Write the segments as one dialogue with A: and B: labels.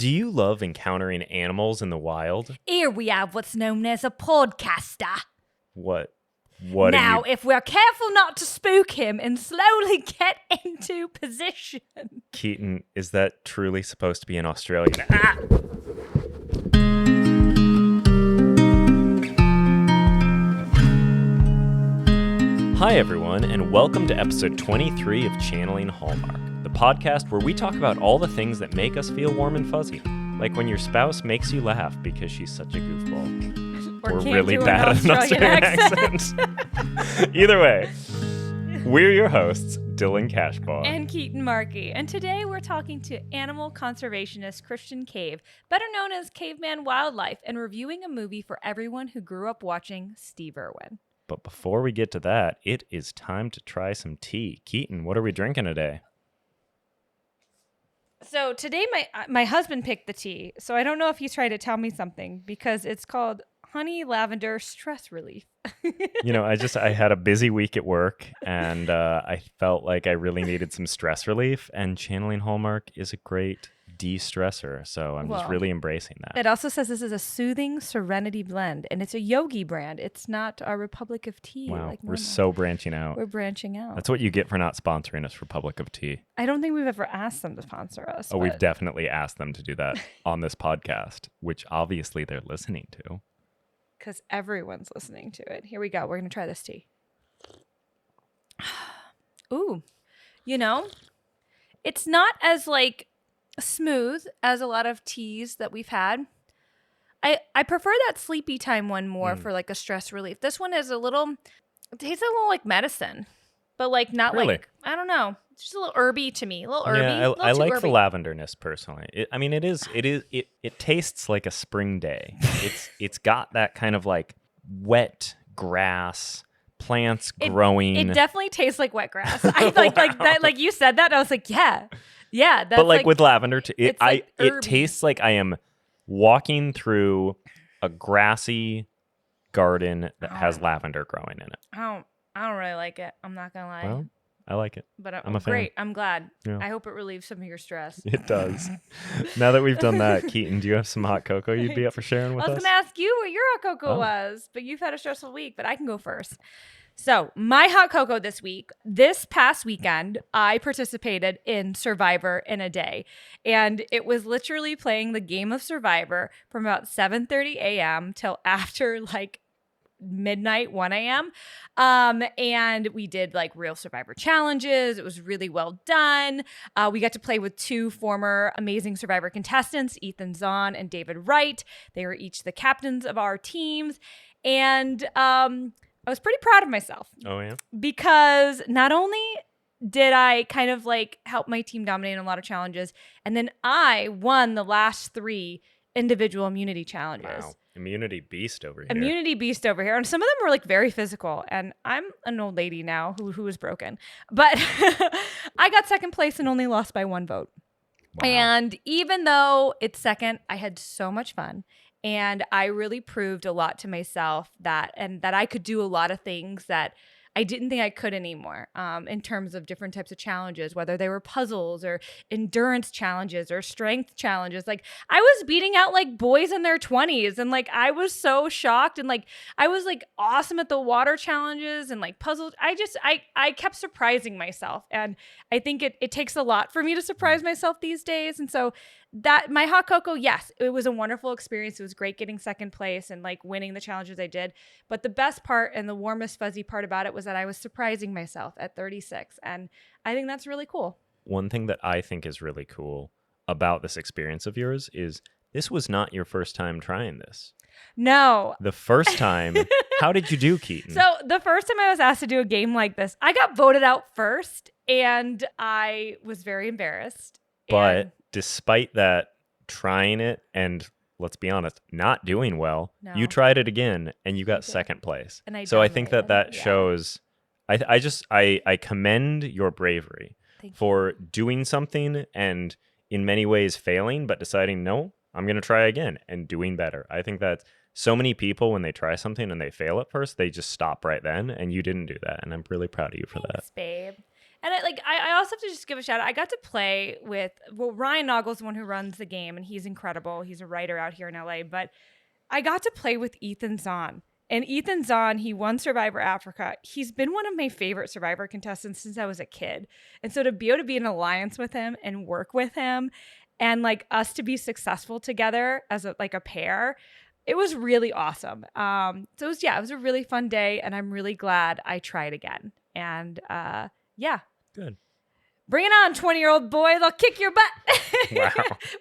A: Do you love encountering animals in the wild?
B: Here we have what's known as a podcaster.
A: What
B: Now, if we're careful not to spook him and slowly get into position.
A: Keaton, is that truly supposed to be an Australian? Hi, everyone, and welcome to episode 23 of Channeling Hallmark, the podcast where we talk about all the things that make us feel warm and fuzzy, like when your spouse makes you laugh because she's such a goofball.
B: Or
A: We're really bad at an Australian accent. Either way, we're your hosts, Dylan Cashbaugh.
B: And Keaton Markey. And today we're talking to animal conservationist Christian Cave, better known as Caveman Wildlife, and reviewing a movie for everyone who grew up watching Steve Irwin.
A: But before we get to that, it is time to try some tea. Keaton, what are we drinking today?
B: So today my husband picked the tea, so I don't know if he's trying to tell me something because it's called Honey Lavender Stress Relief.
A: I had a busy week at work, and I felt like I really needed some stress relief, and Channeling Hallmark is a great de-stressor, so I'm just really embracing that.
B: It also says this is a soothing serenity blend, and it's a yogi brand. It's not a Republic of Tea.
A: Wow,
B: like
A: we're so branching out.
B: We're branching out.
A: That's what you get for not sponsoring us, Republic of Tea.
B: I don't think we've ever asked them to sponsor us.
A: Oh, we've definitely asked them to do that on this podcast, which obviously they're listening to.
B: Because everyone's listening to it. Here we go. We're going to try this tea. Ooh, it's not as smooth as a lot of teas that we've had. I prefer that sleepy time one more for a stress relief. This one is it tastes a little like medicine, but not
A: really?
B: I don't know. It's just a little herby to me. A little herby.
A: Yeah, I like
B: herby.
A: the lavenderness personally. It tastes like a spring day. It's got that kind of wet grass, plants growing.
B: It definitely tastes like wet grass. I like that. Like you said that, I was like, yeah. That's
A: but with lavender, it
B: herby.
A: tastes like I am walking through a grassy garden that has lavender growing in it.
B: I don't really like it. I'm not gonna lie.
A: Well, I like it.
B: But
A: I'm a fan.
B: Great. I'm glad.
A: Yeah.
B: I hope it relieves some of your stress.
A: It does. Now that we've done that, Keaton, do you have some hot cocoa you'd be up for sharing with us?
B: I was going to ask you what your hot cocoa was, but you've had a stressful week, but I can go first. So my hot cocoa this past weekend, I participated in Survivor in a day. And it was literally playing the game of Survivor from about 7:30 a.m. till after midnight, 1 a.m. And we did real Survivor challenges. It was really well done. We got to play with two former amazing Survivor contestants, Ethan Zahn and David Wright. They were each the captains of our teams. And I was pretty proud of myself.
A: Oh, yeah?
B: Because not only did I kind of help my team dominate in a lot of challenges, and then I won the last 3 individual immunity challenges.
A: Wow. Immunity beast over here.
B: Immunity beast over here. And some of them were very physical. And I'm an old lady now who is broken. But I got second place and only lost by 1 vote. Wow. And even though it's second, I had so much fun. And I really proved a lot to myself that I could do a lot of things that I didn't think I could anymore in terms of different types of challenges, whether they were puzzles or endurance challenges or strength challenges. I was beating out boys in their 20s, and I was so shocked, and I was awesome at the water challenges and puzzles. I kept surprising myself, and I think it takes a lot for me to surprise myself these days. And so that my hot cocoa, yes, it was a wonderful experience. It was great getting second place and winning the challenges I did. But the best part and the warmest fuzzy part about it was that I was surprising myself at 36. And I think that's really cool.
A: One thing that I think is really cool about this experience of yours is this was not your first time trying this.
B: No.
A: The first time, how did you do, Keaton?
B: So the first time I was asked to do a game like this, I got voted out first and I was very embarrassed.
A: But despite that, trying it and, let's be honest, not doing well, you tried it again and you got second place.
B: And
A: I think that shows, I commend your bravery for doing something and in many ways failing, but deciding, no, I'm going to try again and doing better. I think that so many people, when they try something and they fail at first, they just stop right then, and you didn't do that. And I'm really proud of you for that.
B: Thanks, babe. And I also have to just give a shout out. I got to play with, Ryan Noggle's the one who runs the game, and he's incredible. He's a writer out here in LA. But I got to play with Ethan Zahn. And Ethan Zahn, he won Survivor Africa. He's been one of my favorite Survivor contestants since I was a kid. And so to be able to be in an alliance with him and work with him and like us to be successful together as a pair, it was really awesome. So it was a really fun day, and I'm really glad I tried again. And yeah.
A: Good.
B: Bring it on, 20-year-old boy. They'll kick your butt.
A: Wow.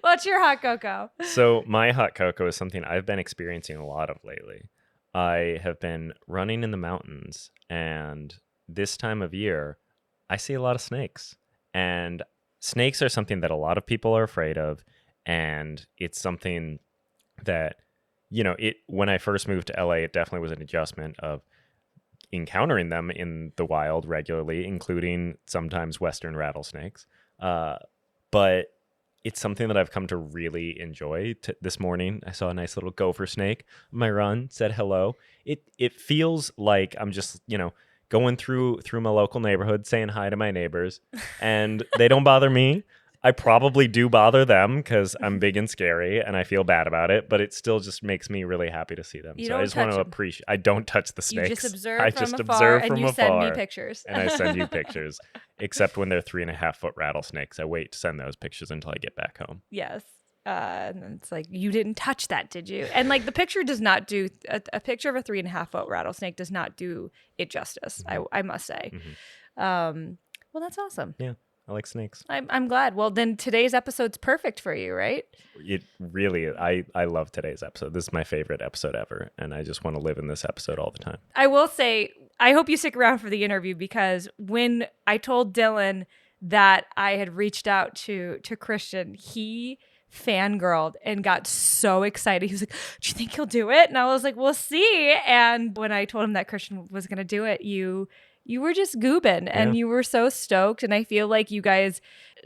B: What's your hot cocoa?
A: So my hot cocoa is something I've been experiencing a lot of lately. I have been running in the mountains, and this time of year, I see a lot of snakes. And snakes are something that a lot of people are afraid of, and it's something that, when I first moved to LA, it definitely was an adjustment of encountering them in the wild regularly, including sometimes Western rattlesnakes. But it's something that I've come to really enjoy. This morning, I saw a nice little gopher snake on my run, said hello. It feels like I'm just, going through my local neighborhood, saying hi to my neighbors, and they don't bother me. I probably do bother them because I'm big and scary and I feel bad about it, but it still just makes me really happy to see them.
B: You
A: so I just want to appreciate. I don't touch the snakes.
B: You just observe
A: I
B: from
A: just
B: afar,
A: observe from
B: and you
A: afar,
B: send me pictures.
A: and I send you pictures. Except when they're 3.5-foot rattlesnakes, I wait to send those pictures until I get back home.
B: Yes. And it's like, you didn't touch that, did you? And like the picture does not do a picture of a 3.5-foot rattlesnake does not do it justice.
A: Mm-hmm.
B: I must say.
A: Mm-hmm.
B: Well, that's awesome.
A: Yeah. I like snakes.
B: I'm glad. Well, then today's episode's perfect for you, right?
A: It really is. I love today's episode. This is my favorite episode ever, and I just want to live in this episode all the time.
B: I will say, I hope you stick around for the interview, because when I told Dylan that I had reached out to Christian, he fangirled and got so excited. He was like, "Do you think he'll do it?" And I was like, "We'll see." And when I told him that Christian was going to do it, you were just goobing, and you were so stoked. And I feel like you guys,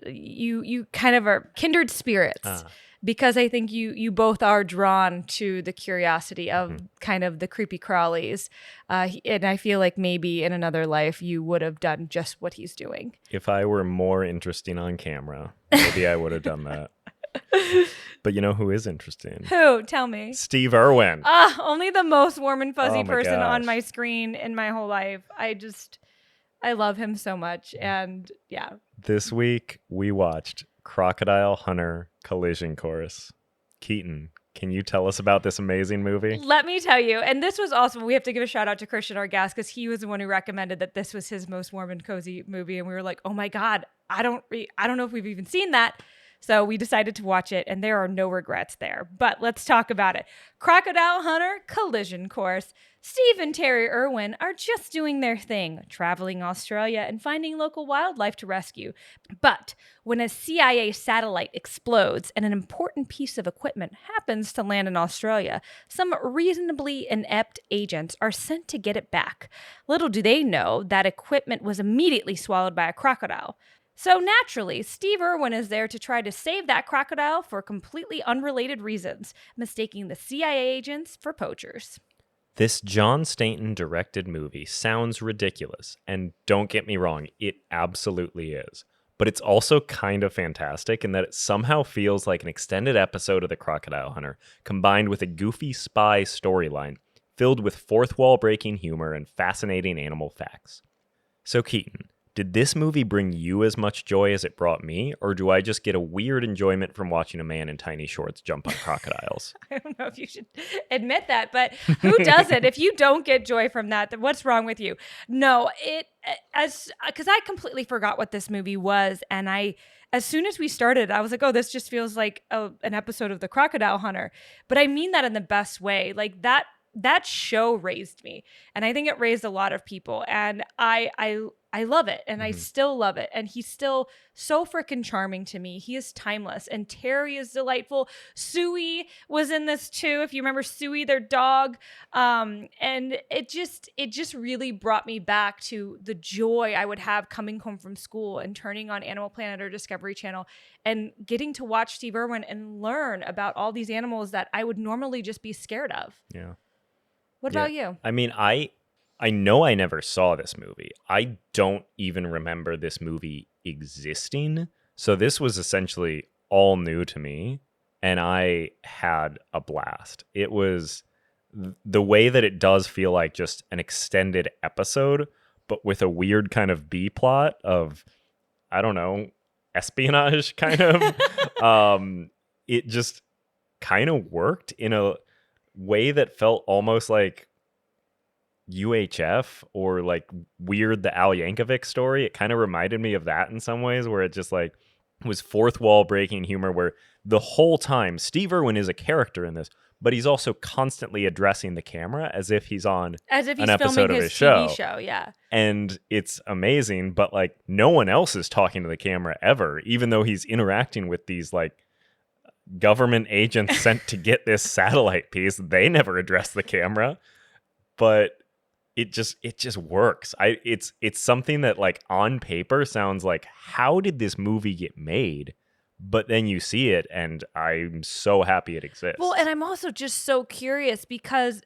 B: you kind of are kindred spirits, because I think you both are drawn to the curiosity of kind of the creepy crawlies. And I feel like maybe in another life you would have done just what he's doing.
A: If I were more interesting on camera, maybe I would have done that. But you know who is interesting?
B: Who? Tell me.
A: Steve Irwin.
B: Only the most warm and fuzzy
A: Oh my
B: person on
A: gosh.
B: my screen in my whole life. I love him so much. And yeah.
A: This week, we watched Crocodile Hunter Collision Course. Keaton, can you tell us about this amazing movie?
B: Let me tell you, and this was awesome. We have to give a shout out to Christian, our guest, because he was the one who recommended that this was his most warm and cozy movie. And we were like, oh my God, I don't know if we've even seen that. So we decided to watch it, and there are no regrets there. But let's talk about it. Crocodile Hunter Collision Course. Steve and Terry Irwin are just doing their thing, traveling Australia and finding local wildlife to rescue. But when a CIA satellite explodes and an important piece of equipment happens to land in Australia, some reasonably inept agents are sent to get it back. Little do they know that equipment was immediately swallowed by a crocodile. So naturally, Steve Irwin is there to try to save that crocodile for completely unrelated reasons, mistaking the CIA agents for poachers.
A: This John Stanton directed movie sounds ridiculous, and don't get me wrong, it absolutely is. But it's also kind of fantastic in that it somehow feels like an extended episode of The Crocodile Hunter, combined with a goofy spy storyline filled with fourth wall breaking humor and fascinating animal facts. So Keaton, did this movie bring you as much joy as it brought me, or do I just get a weird enjoyment from watching a man in tiny shorts jump on crocodiles?
B: I don't know if you should admit that, but who doesn't? If you don't get joy from that, then what's wrong with you? No, because I completely forgot what this movie was, and as soon as we started, I was like, oh, this just feels like an episode of The Crocodile Hunter. But I mean that in the best way. Like that show raised me, and I think it raised a lot of people, and I love it, and I still love it, and he's still so freaking charming to me. He is timeless, and Terry is delightful. Suey was in this too, if you remember Suey, their dog, and it just really brought me back to the joy I would have coming home from school and turning on Animal Planet or Discovery Channel and getting to watch Steve Irwin and learn about all these animals that I would normally just be scared of.
A: Yeah.
B: What about you?
A: I mean, I I know I never saw this movie. I don't even remember this movie existing. So this was essentially all new to me, and I had a blast. It was the way that it does feel like just an extended episode, but with a weird kind of B plot of, I don't know, espionage kind of. It just kind of worked in a way that felt almost like UHF or like Weird the Al Yankovic story. It kind of reminded me of that in some ways, where it just like was fourth wall breaking humor, where the whole time Steve Irwin is a character in this, but he's also constantly addressing the camera as if he's on
B: As if he's
A: an episode
B: filming
A: of
B: his
A: his
B: TV
A: show.
B: show, yeah.
A: And it's amazing, but like no one else is talking to the camera ever, even though he's interacting with these like government agents sent to get this satellite piece. They never address the camera, but it just works. It's something that like on paper sounds like, how did this movie get made? But then you see it, and I'm so happy it exists.
B: Well, and I'm also just so curious because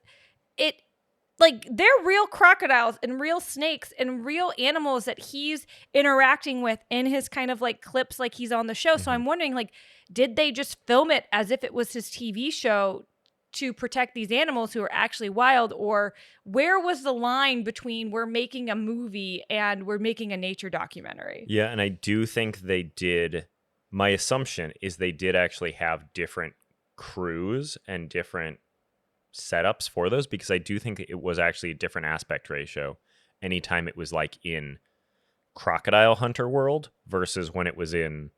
B: it, like, they're real crocodiles and real snakes and real animals that he's interacting with in his kind of like clips, like he's on the show. So I'm wondering, like, did they just film it as if it was his TV show to protect these animals who are actually wild, or where was the line between we're making a movie and we're making a nature documentary?
A: Yeah, and I do think they did. My assumption is they did actually have different crews and different setups for those, because I do think it was actually a different aspect ratio anytime it was like in Crocodile Hunter world versus when it was in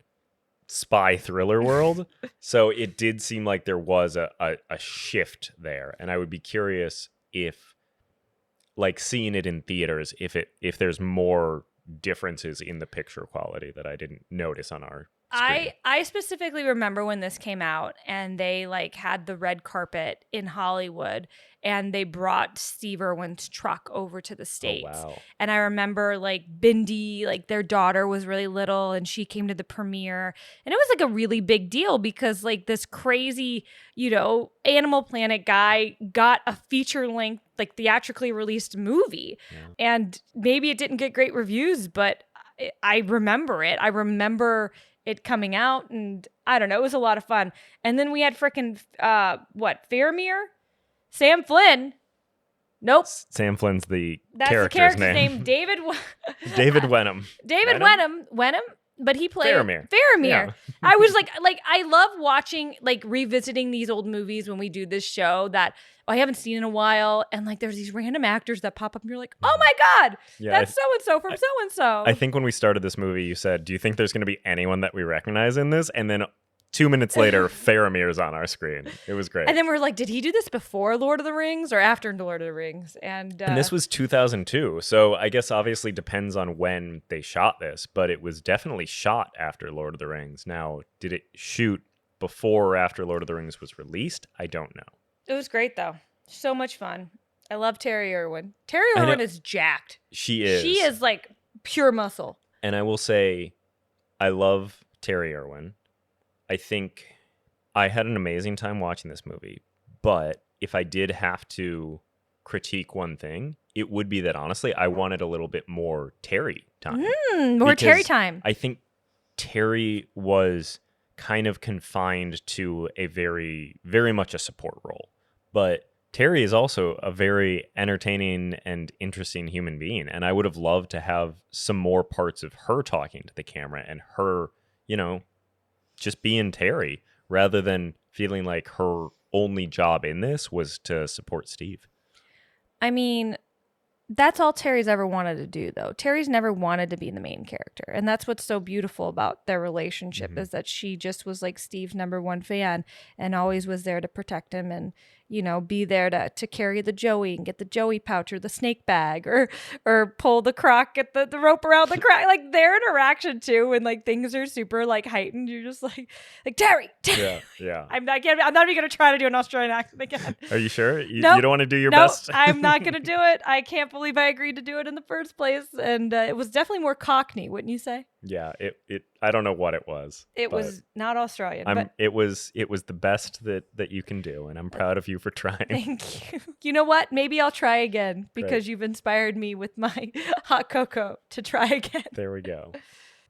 A: spy thriller world. So it did seem like there was a shift there, and I would be curious if, like, seeing it in theaters, if there's more differences in the picture quality that I didn't notice on our screen.
B: I specifically remember when this came out and they like had the red carpet in Hollywood and they brought Steve Irwin's truck over to the States.
A: Oh, wow.
B: And I remember like Bindi, like their daughter was really little and she came to the premiere. And it was like a really big deal because like this crazy, Animal Planet guy got a feature length, like theatrically released movie. Yeah. And maybe it didn't get great reviews, but I remember it. I remember it coming out, and I don't know, it was a lot of fun. And then we had frickin' Faramir? Sam Flynn. Nope.
A: Sam Flynn's the
B: That's
A: character's
B: the character's
A: name.
B: David
A: David Wenham.
B: David Wenham, but he played
A: Faramir.
B: Yeah. I was like I love watching, like revisiting these old movies when we do this show that I haven't seen in a while, and like there's these random actors that pop up and you're like, oh my God, that's so-and-so from so-and-so.
A: I think when we started this movie, you said, do you think there's going to be anyone that we recognize in this? And then 2 minutes later, Faramir's on our screen. It was great.
B: And then we're like, did he do this before Lord of the Rings or after Lord of the Rings? And
A: this was 2002. So I guess obviously depends on when they shot this, but it was definitely shot after Lord of the Rings. Now, did it shoot before or after Lord of the Rings was released? I don't know.
B: It was great, though. So much fun. I love Terry Irwin. Terry Irwin is jacked.
A: She is.
B: She is like pure muscle.
A: And I will say, I love Terry Irwin. I think I had an amazing time watching this movie. But if I did have to critique one thing, it would be that, honestly, I wanted a little bit more Terry time.
B: More Terry time.
A: I think Terry was kind of confined to a very, very much a support role. But Terry is also a very entertaining and interesting human being. And I would have loved to have some more parts of her talking to the camera and her, just being Terry, rather than feeling like her only job in this was to support Steve.
B: I mean, that's all Terry's ever wanted to do, though. Terry's never wanted to be the main character. And that's what's so beautiful about their relationship, is that she just was like Steve's number one fan and always was there to protect him and, be there to carry the Joey and get the Joey pouch or the snake bag or pull the croc, get the rope around the croc. Like their interaction too, when like things are super like heightened, you're just like Terry.
A: Yeah.
B: I'm not even gonna try to do an Australian accent again.
A: Are you sure? You
B: Nope.
A: don't want to do your
B: Nope,
A: best?
B: I'm not gonna do it. I can't believe I agreed to do it in the first place. And it was definitely more Cockney, wouldn't you say?
A: Yeah, it I don't know what it was.
B: It
A: but
B: was not Australian, but
A: it was the best that you can do, and I'm proud of you for trying.
B: thank you. You know what? Maybe I'll try again because
A: Great.
B: you've inspired me with my hot cocoa to try again.
A: There we go.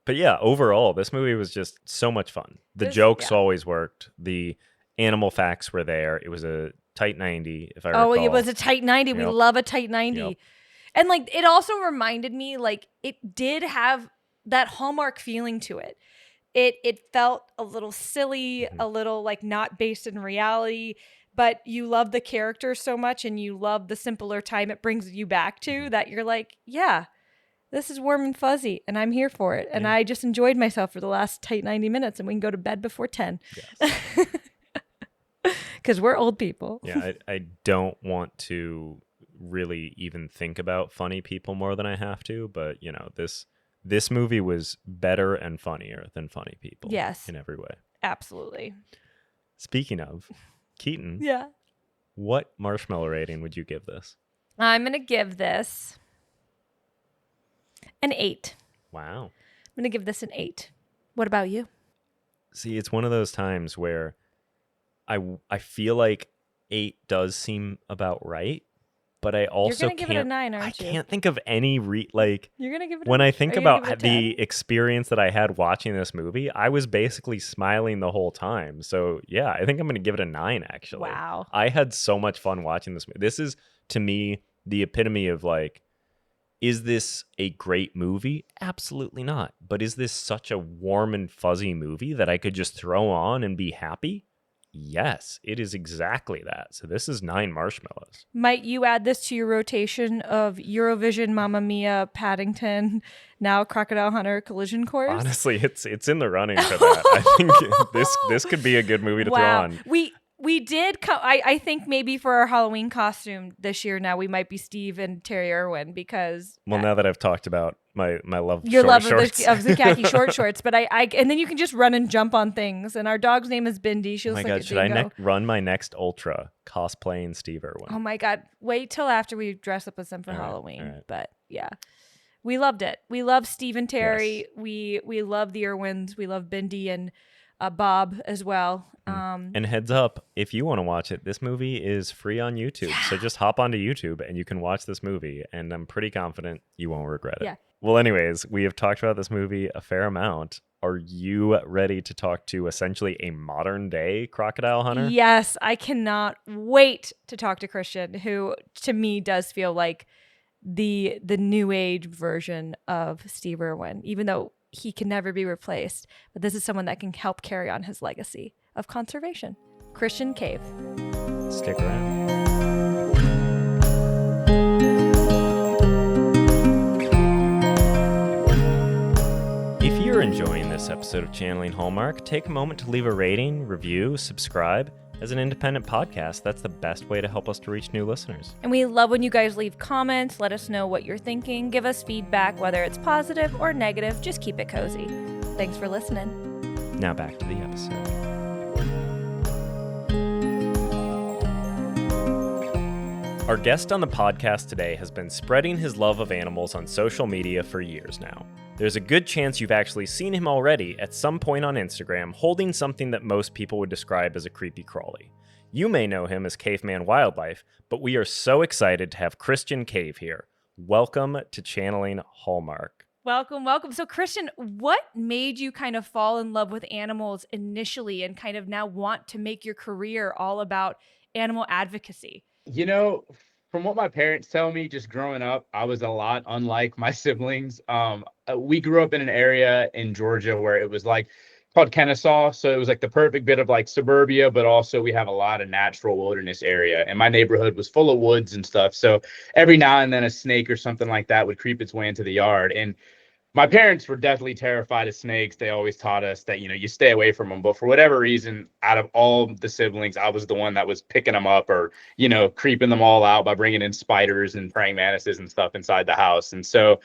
A: But yeah, overall, this movie was just so much fun. The
B: This-
A: jokes
B: yeah.
A: always worked. The animal facts were there. It was a tight 90, if I
B: Oh,
A: recall.
B: it was a tight 90. We
A: Yep.
B: love a tight 90.
A: Yep.
B: And like it also reminded me like it did have that Hallmark feeling to it. It felt a little silly,
A: Mhm.
B: a little like not based in reality, but you love the character so much and you love the simpler time it brings you back to
A: Mhm.
B: that you're like, yeah, this is warm and fuzzy and I'm here for it. And
A: Yeah.
B: I just enjoyed myself for the last tight 90 minutes and we can go to bed before 10.
A: Yes.
B: Because we're old people.
A: Yeah, I don't want to really even think about funny people more than I have to, but this movie was better and funnier than funny people.
B: Yes.
A: In every way.
B: Absolutely.
A: Speaking of, Keaton,
B: Yeah.
A: what marshmallow rating would you give this?
B: I'm going to give this an 8.
A: Wow.
B: I'm going to give this an 8. What about you?
A: See, it's one of those times where I feel like 8 does seem about right, but I also
B: You're going to give it a 9,
A: I
B: aren't you?
A: can't think of any
B: You're going to give it
A: when
B: a,
A: I think
B: are you gonna
A: about
B: give it a 10?
A: the experience that I had watching this movie, I was basically smiling the whole time. So yeah, I think I'm going to give it a 9 actually.
B: Wow.
A: I had so much fun watching this movie. This is to me the epitome of like, is this a great movie? Absolutely not. But is this such a warm and fuzzy movie that I could just throw on and be happy? Yes, it is exactly that. So this is 9 marshmallows.
B: Might you add this to your rotation of Eurovision, Mamma Mia, Paddington, now Crocodile Hunter Collision Course?
A: Honestly, it's in the running for that. I think this could be a good movie to throw on.
B: We did I think maybe for our Halloween costume this year now we might be Steve and Terry Irwin because
A: Well, now that I've talked about my love
B: your
A: short
B: love
A: shorts.
B: of the khaki short shorts, but I and then you can just run and jump on things. And our dog's name is Bindi. She
A: Oh
B: looks
A: my
B: like
A: god,
B: a
A: should I
B: dingo.
A: run my next ultra cosplaying Steve Irwin?
B: Oh my god, wait till after we dress up as them for
A: All right,
B: Halloween.
A: all right.
B: But yeah, we loved it. We love Steve and Terry.
A: Yes.
B: We love the Irwins. We love Bindi and Bob as well.
A: And heads up, if you want to watch it, this movie is free on YouTube. So just hop onto YouTube and you can watch this movie. And I'm pretty confident you won't regret it.
B: Yeah.
A: Well, anyways, we have talked about this movie a fair amount. Are you ready to talk to essentially a modern day crocodile hunter?
B: Yes, I cannot wait to talk to Christian, who to me does feel like the new age version of Steve Irwin, even though he can never be replaced. But this is someone that can help carry on his legacy of conservation. Christian Cave.
A: Stick around. If you're enjoying this episode of Channeling Hallmark, take a moment to leave a rating, review, subscribe. As an independent podcast, that's the best way to help us to reach new listeners.
B: And we love when you guys leave comments, let us know what you're thinking, give us feedback, whether it's positive or negative, just keep it cozy. Thanks for listening.
A: Now back to the episode. Our guest on the podcast today has been spreading his love of animals on social media for years now. There's a good chance you've actually seen him already at some point on Instagram holding something that most people would describe as a creepy crawly. You may know him as Caveman Wildlife, but we are so excited to have Christian Cave here. Welcome to Channeling Hallmark.
B: Welcome, welcome. So, Christian, what made you kind of fall in love with animals initially and kind of now want to make your career all about animal advocacy?
C: You know, from what my parents tell me, just growing up, I was a lot unlike my siblings. We grew up in an area in Georgia where it was like called Kennesaw. So it was like the perfect bit of like suburbia, but also we have a lot of natural wilderness area. And my neighborhood was full of woods and stuff. So every now and then a snake or something like that would creep its way into the yard. And my parents were definitely terrified of snakes. They always taught us that, you stay away from them. But for whatever reason, out of all the siblings, I was the one that was picking them up or, creeping them all out by bringing in spiders and praying mantises and stuff inside the house. And so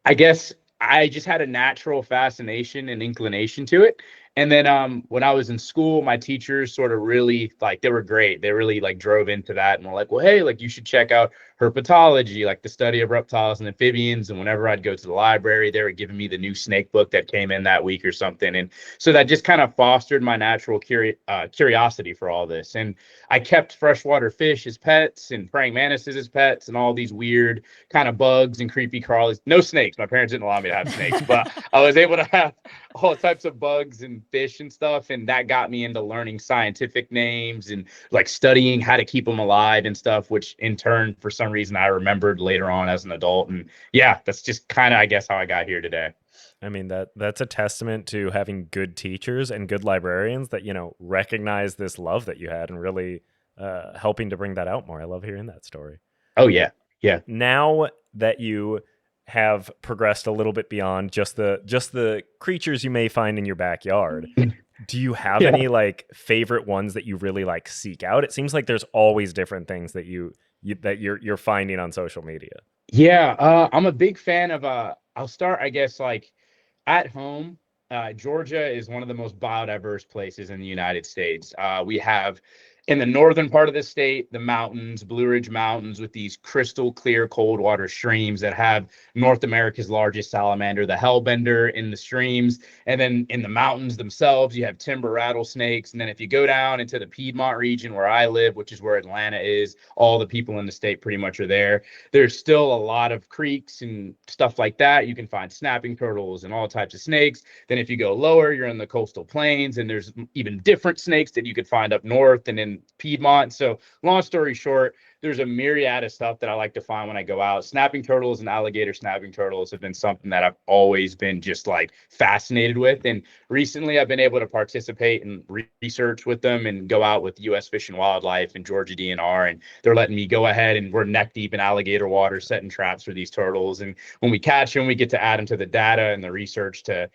C: I guess I just had a natural fascination and inclination to it. And then when I was in school, my teachers sort of really like, they were great. They really like drove into that and were like, well, hey, like you should check out herpetology, like the study of reptiles and amphibians. And whenever I'd go to the library, they were giving me the new snake book that came in that week or something. And so that just kind of fostered my natural curiosity for all this. And I kept freshwater fish as pets and praying mantises as pets and all these weird kind of bugs and creepy crawlies. No snakes. My parents didn't allow me to have snakes, but I was able to have all types of bugs and fish and stuff. And that got me into learning scientific names and like studying how to keep them alive and stuff, which in turn, for some reason, I remembered later on as an adult. And yeah, that's just kind of, I guess, how I got here today.
A: I mean, that's a testament to having good teachers and good librarians that, recognize this love that you had and really helping to bring that out more. I love hearing that story.
C: Oh, yeah. Yeah.
A: Now that you have progressed a little bit beyond just the creatures you may find in your backyard, do you have any like favorite ones that you really like seek out? It seems like there's always different things that you're finding on social media.
C: Yeah, I'm a big fan of I'll start, I guess, like at home. Georgia is one of the most biodiverse places in the United States. We have in the northern part of the state, the mountains, Blue Ridge Mountains, with these crystal clear cold water streams that have North America's largest salamander, the hellbender, in the streams. And then in the mountains themselves, you have timber rattlesnakes. And then if you go down into the Piedmont region where I live, which is where Atlanta is, all the people in the state pretty much are there. There's still a lot of creeks and stuff like that. You can find snapping turtles and all types of snakes. Then if you go lower, you're in the coastal plains, and there's even different snakes that you could find up north and in Piedmont. So long story short, there's a myriad of stuff that I like to find when I go out. Snapping turtles and alligator snapping turtles have been something that I've always been just like fascinated with. And recently I've been able to participate in research with them and go out with U.S. Fish and Wildlife and Georgia DNR. And they're letting me go ahead, and we're neck deep in alligator water setting traps for these turtles. And when we catch them, we get to add them to the data and the research to,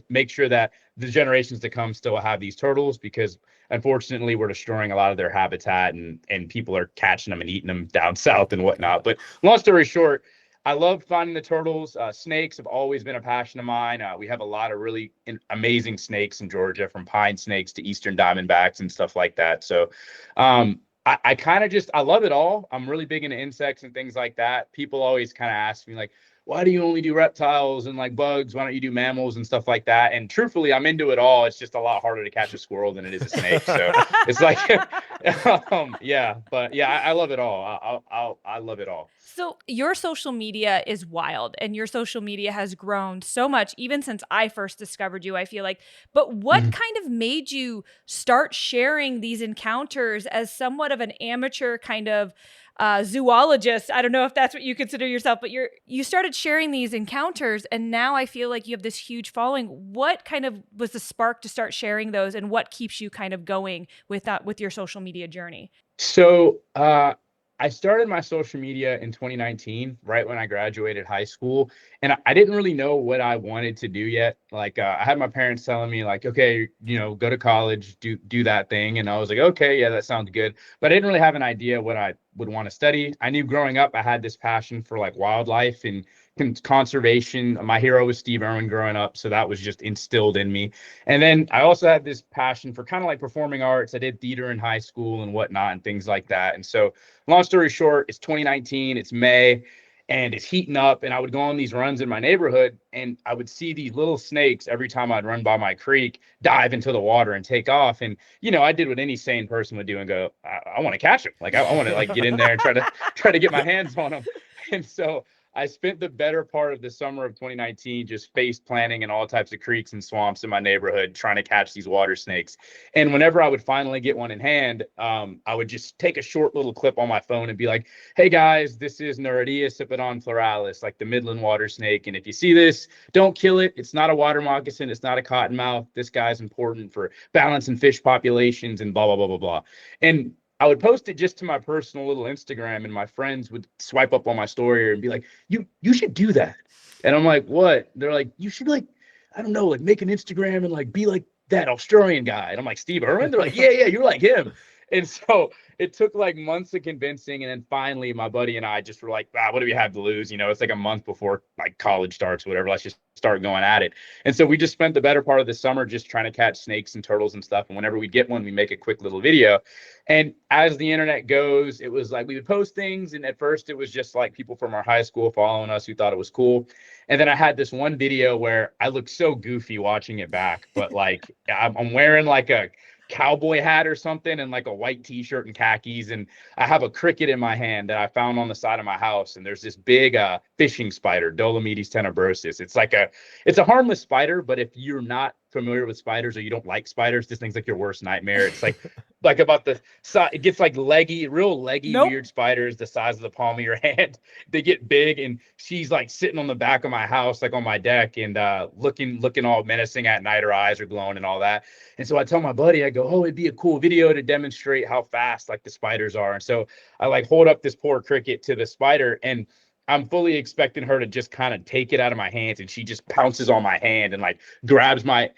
C: make sure that the generations to come still have these turtles, because unfortunately we're destroying a lot of their habitat, and people are catching them and eating them down south and whatnot. But long story short, I love finding the turtles. Snakes have always been a passion of mine. We have a lot of really amazing snakes in Georgia, from pine snakes to eastern diamondbacks and stuff like that. So I kind of I love it all. I'm really big into insects and things like that. People always kind of ask me like, why do you only do reptiles and like bugs? Why don't you do mammals and stuff like that? And truthfully, I'm into it all. It's just a lot harder to catch a squirrel than it is a snake. So it's like, I love it all. I love it all.
B: So your social media is wild, and your social media has grown so much, even since I first discovered you, I feel like. But what kind of made you start sharing these encounters as somewhat of an amateur kind of zoologist? I don't know if that's what you consider yourself, but you started sharing these encounters, and now I feel like you have this huge following. What kind of was the spark to start sharing those, and what keeps you kind of going with that, with your social media journey?
C: So I started my social media in 2019, right when I graduated high school. And I didn't really know what I wanted to do yet. Like I had my parents telling me like, okay, go to college, do that thing. And I was like, okay, yeah, that sounds good. But I didn't really have an idea what I would want to study. I knew growing up, I had this passion for like wildlife and conservation. My hero was Steve Irwin growing up, so that was just instilled in me. And then I also had this passion for kind of like performing arts. I did theater in high school and whatnot and things like that. And so long story short, it's 2019, it's May, and it's heating up, and I would go on these runs in my neighborhood, and I would see these little snakes every time I'd run by my creek dive into the water and take off. And I did what any sane person would do and go, I want to catch them. Like I want to like get in there and try to get my hands on them. And so I spent the better part of the summer of 2019 just face planting in all types of creeks and swamps in my neighborhood, trying to catch these water snakes. And whenever I would finally get one in hand, I would just take a short little clip on my phone and be like, hey guys, this is Nereida Cypodon floralis, like the Midland water snake. And if you see this, don't kill it. It's not a water moccasin. It's not a cottonmouth. This guy's important for balancing fish populations and blah, blah, blah, blah, blah. And I would post it just to my personal little Instagram, and my friends would swipe up on my story and be like, you should do that. And I'm like, what? They're like, you should like, I don't know, like make an Instagram and like be like that Australian guy. And I'm like, Steve Irwin? They're like, yeah, you're like him. And so it took like months of convincing. And then finally, my buddy and I just were like, what do we have to lose? You know, it's like a month before like college starts, whatever. Let's just start going at it. And so we just spent the better part of the summer just trying to catch snakes and turtles and stuff. And whenever we get one, we make a quick little video. And as the internet goes, it was like we would post things. And at first, it was just like people from our high school following us who thought it was cool. And then I had this one video where I look so goofy watching it back, but like I'm wearing like a cowboy hat or something and like a white t-shirt and khakis, and I have a cricket in my hand that I found on the side of my house, and there's this big fishing spider, Dolometes tenebrosus. It's a harmless spider, but if you're not familiar with spiders or you don't like spiders, this thing's like your worst nightmare. It's like about the size, it gets like real leggy,
B: Nope.
C: weird spiders the size of the palm of your hand. They get big, and she's like sitting on the back of my house, like on my deck, and looking all menacing at night. Her eyes are glowing and all that. And so I tell my buddy, I go, it'd be a cool video to demonstrate how fast like the spiders are. And so I like hold up this poor cricket to the spider, and I'm fully expecting her to just kind of take it out of my hands, and she just pounces on my hand and like grabs my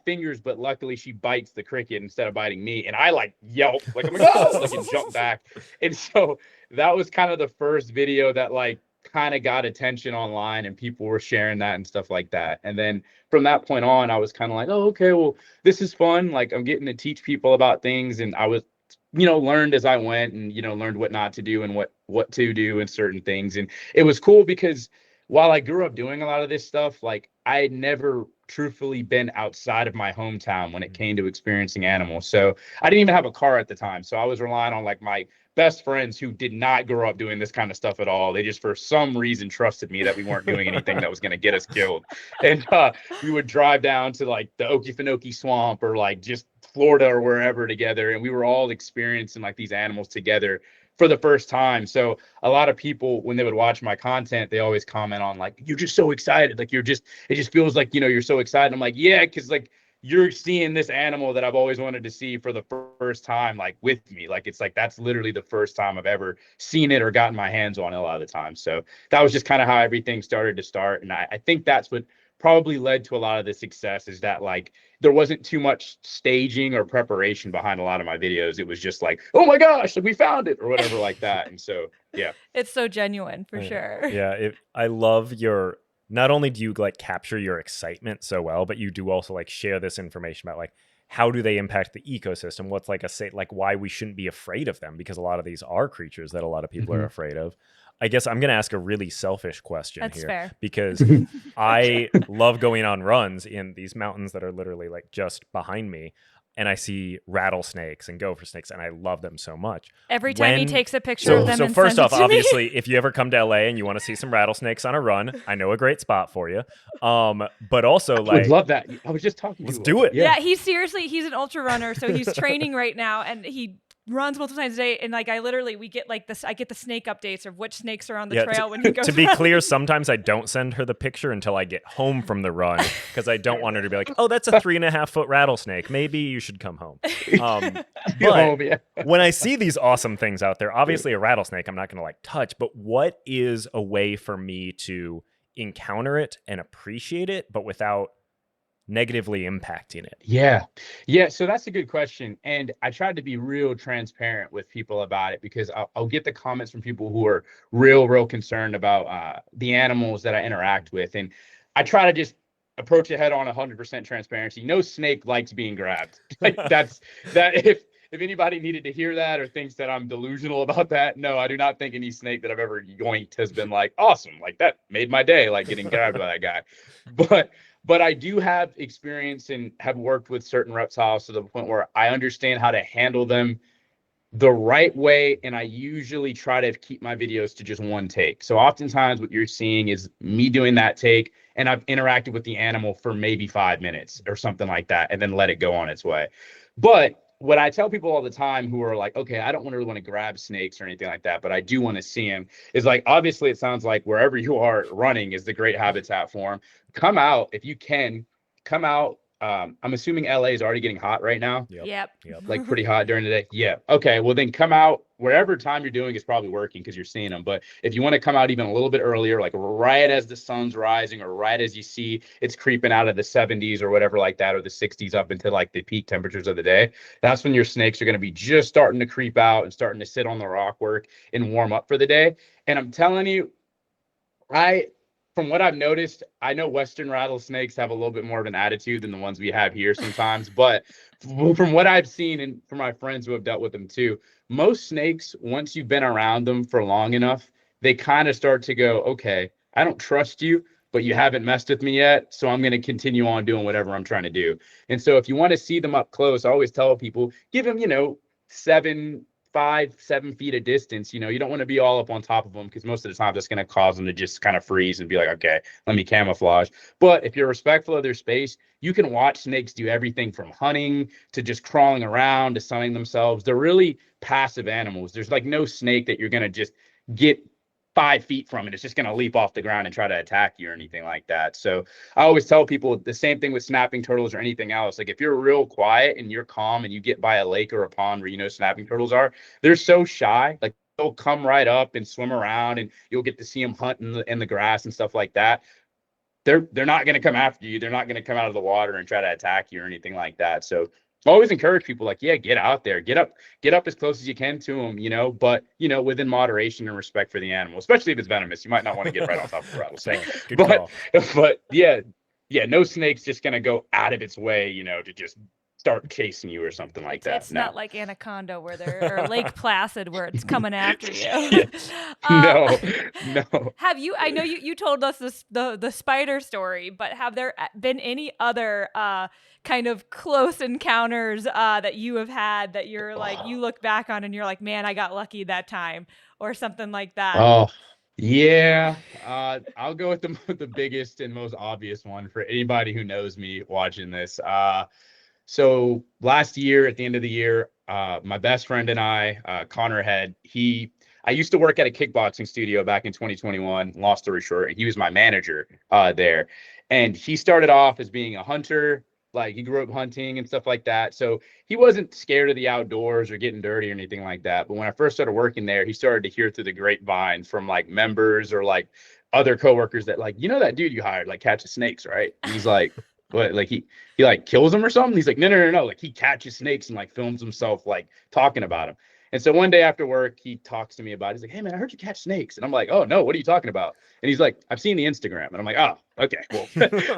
C: fingers, but luckily she bites the cricket instead of biting me. And I like yelp, like I'm like, oh, like, and jump back. And so that was kind of the first video that like kind of got attention online, and people were sharing that and stuff like that. And then from that point on, I was kind of like, oh, okay, well, this is fun. Like I'm getting to teach people about things, and I was learned as I went, and learned what not to do and what to do in certain things. And it was cool because while I grew up doing a lot of this stuff, like I had never truthfully been outside of my hometown when it came to experiencing animals. So I didn't even have a car at the time, so I was relying on like my best friends who did not grow up doing this kind of stuff at all. They just for some reason trusted me that we weren't doing anything that was going to get us killed. And we would drive down to like the Okefenokee swamp or like just Florida or wherever together, and we were all experiencing like these animals together for the first time. So a lot of people, when they would watch my content, they always comment on like, you're just so excited, like it just feels like you're so excited. I'm like, yeah, because like you're seeing this animal that I've always wanted to see for the first time, like with me. Like it's like that's literally the first time I've ever seen it or gotten my hands on it a lot of the time. So that was just kind of how everything started to start. And I think that's what probably led to a lot of the success, is that like there wasn't too much staging or preparation behind a lot of my videos. It was just like, oh my gosh, we found it or whatever like that. And so yeah,
B: it's so genuine for sure.
A: Yeah, I love your, not only do you like capture your excitement so well, but you do also like share this information about like how do they impact the ecosystem, what's like like why we shouldn't be afraid of them, because a lot of these are creatures that a lot of people are afraid of. I guess I'm going to ask a really selfish question. That's here fair. Because I love going on runs in these mountains that are literally like just behind me, and I see rattlesnakes and gopher snakes, and I love them so much.
B: Every time he takes a picture of them,
A: so
B: and
A: first
B: sends
A: off,
B: it to
A: obviously, if you ever come to LA and you want to see some rattlesnakes on a run, I know a great spot for you. But also, like,
C: I would love that. I was just talking.
A: Let's do it.
B: Yeah, he's an ultra runner, so he's training right now, and he runs multiple times a day, and like we get like this, I get the snake updates of which snakes are on the trail when he goes.
A: To be clear, sometimes I don't send her the picture until I get home from the run, because I don't want her to be like, oh, that's a 3.5-foot rattlesnake, maybe you should come home. But when I see these awesome things out there, obviously a rattlesnake I'm not gonna like touch, but what is a way for me to encounter it and appreciate it, but without negatively impacting it?
C: Yeah. So that's a good question. And I tried to be real transparent with people about it, because I'll get the comments from people who are real concerned about the animals that I interact with. And I try to just approach it head on, 100% transparency. No snake likes being grabbed. Like that. If anybody needed to hear that or thinks that I'm delusional about that, no, I do not think any snake that I've ever yoinked has been like, awesome, like that made my day, like getting grabbed by that guy. But I do have experience and have worked with certain reptiles to the point where I understand how to handle them the right way. And I usually try to keep my videos to just one take. So oftentimes what you're seeing is me doing that take, and I've interacted with the animal for maybe 5 minutes or something like that, and then let it go on its way. But what I tell people all the time who are like, okay, I don't really want to grab snakes or anything like that, but I do want to see them, is like, obviously it sounds like wherever you are running is the great habitat for them. Come out, if you can, come out I'm assuming LA is already getting hot right now.
B: Yep.
C: Like pretty hot during the day. Yeah. Okay. Well, then come out wherever time you're doing is probably working because you're seeing them. But if you want to come out even a little bit earlier, like right as the sun's rising or right as you see it's creeping out of the 70s or whatever like that, or the 60s up into like the peak temperatures of the day, that's when your snakes are going to be just starting to creep out and starting to sit on the rock work and warm up for the day. And I'm telling you, from what I've noticed, I know Western rattlesnakes have a little bit more of an attitude than the ones we have here sometimes. But from what I've seen and from my friends who have dealt with them too, most snakes, once you've been around them for long enough, they kind of start to go, okay, I don't trust you, but you haven't messed with me yet. So I'm going to continue on doing whatever I'm trying to do. And so if you want to see them up close, I always tell people, give them, 5, 7 feet of distance. You don't want to be all up on top of them because most of the time that's going to cause them to just kind of freeze and be like, okay, let me camouflage. But if you're respectful of their space, you can watch snakes do everything from hunting to just crawling around to sunning themselves. They're really passive animals. There's like no snake that you're going to just get 5 feet from it. It's just going to leap off the ground and try to attack you or anything like that. So I always tell people the same thing with snapping turtles or anything else. Like if you're real quiet and you're calm and you get by a lake or a pond where snapping turtles are, they're so shy. Like they'll come right up and swim around and you'll get to see them hunt in the grass and stuff like that. They're not going to come after you. They're not going to come out of the water and try to attack you or anything like that. So I always encourage people like, yeah, get out there, get up as close as you can to them, but within moderation and respect for the animal, especially if it's venomous. You might not want to get right on top of a rattlesnake. But yeah, no snake's just gonna go out of its way, to just start chasing you or something like that.
B: It's not like Anaconda or Lake Placid where it's coming after you.
C: Yeah. No.
B: Have you? I know you told us the spider story, but have there been any other kind of close encounters that you have had that you're like you look back on and you're like, man, I got lucky that time, or something like that?
C: Oh. Yeah, I'll go with the biggest and most obvious one for anybody who knows me watching this. So last year, at the end of the year, my best friend and I, Connor I used to work at a kickboxing studio back in 2021, long story short, and he was my manager there. And he started off as being a hunter, like he grew up hunting and stuff like that. So he wasn't scared of the outdoors or getting dirty or anything like that. But when I first started working there, he started to hear through the grapevine from like members or like other coworkers that like, that dude you hired like catches snakes, right? And he's like, what, like he like kills them or something? He's like, no. Like he catches snakes and like films himself like talking about them. And so one day after work, he talks to me about it. He's like, hey man, I heard you catch snakes. And I'm like, oh no, what are you talking about? And he's like, I've seen the Instagram. And I'm like, oh, okay, well,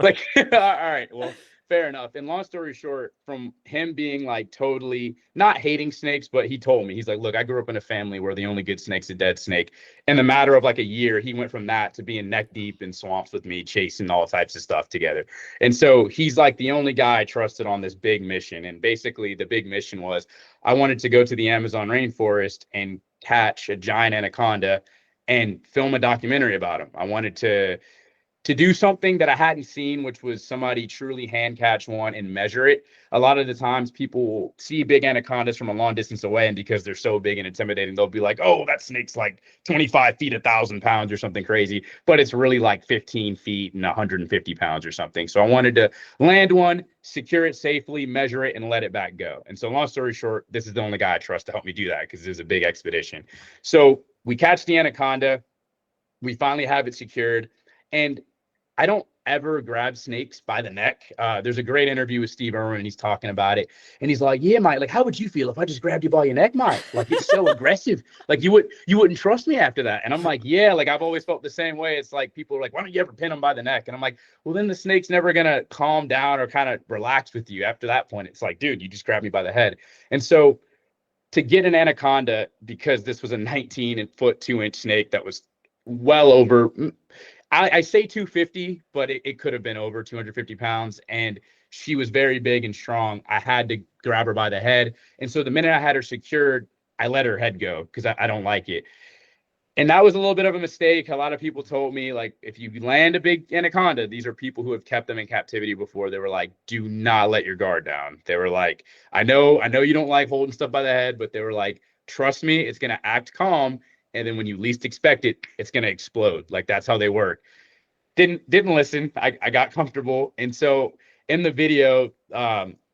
C: like, all right, well, fair enough. And long story short, from him being like totally not hating snakes, but he told me, he's like, look, I grew up in a family where the only good snake's a dead snake. In the matter of like a year, he went from that to being neck deep in swamps with me, chasing all types of stuff together. And so he's like the only guy I trusted on this big mission. And basically the big mission was I wanted to go to the Amazon rainforest and catch a giant anaconda and film a documentary about him. I wanted to do something that I hadn't seen, which was somebody truly hand catch one and measure it. A lot of the times people will see big anacondas from a long distance away, and because they're so big and intimidating, they'll be like, oh, that snake's like 25 feet, 1,000 pounds or something crazy, but it's really like 15 feet and 150 pounds or something. So I wanted to land one, secure it safely, measure it, and let it back go. And so long story short, this is the only guy I trust to help me do that because it was a big expedition. So we catch the anaconda, we finally have it secured, and I don't ever grab snakes by the neck. There's a great interview with Steve Irwin, and he's talking about it. And he's like, yeah, Mike, like, how would you feel if I just grabbed you by your neck, Mike? Like, it's so aggressive. Like, you wouldn't trust me after that. And I'm like, yeah, like, I've always felt the same way. It's like, people are like, why don't you ever pin them by the neck? And I'm like, well, then the snake's never going to calm down or kind of relax with you. After that point, it's like, dude, you just grabbed me by the head. And so to get an anaconda, because this was a 19-foot, 2-inch snake that was well over, I say 250, but it could have been over 250 pounds. And she was very big and strong. I had to grab her by the head. And so the minute I had her secured, I let her head go because I don't like it. And that was a little bit of a mistake. A lot of people told me, like, if you land a big anaconda, these are people who have kept them in captivity before. They were like, do not let your guard down. They were like, I know you don't like holding stuff by the head, but they were like, trust me, it's going to act calm. And then when you least expect it, it's going to explode. Like, that's how they work. Didn't listen. I got comfortable. And so in the video,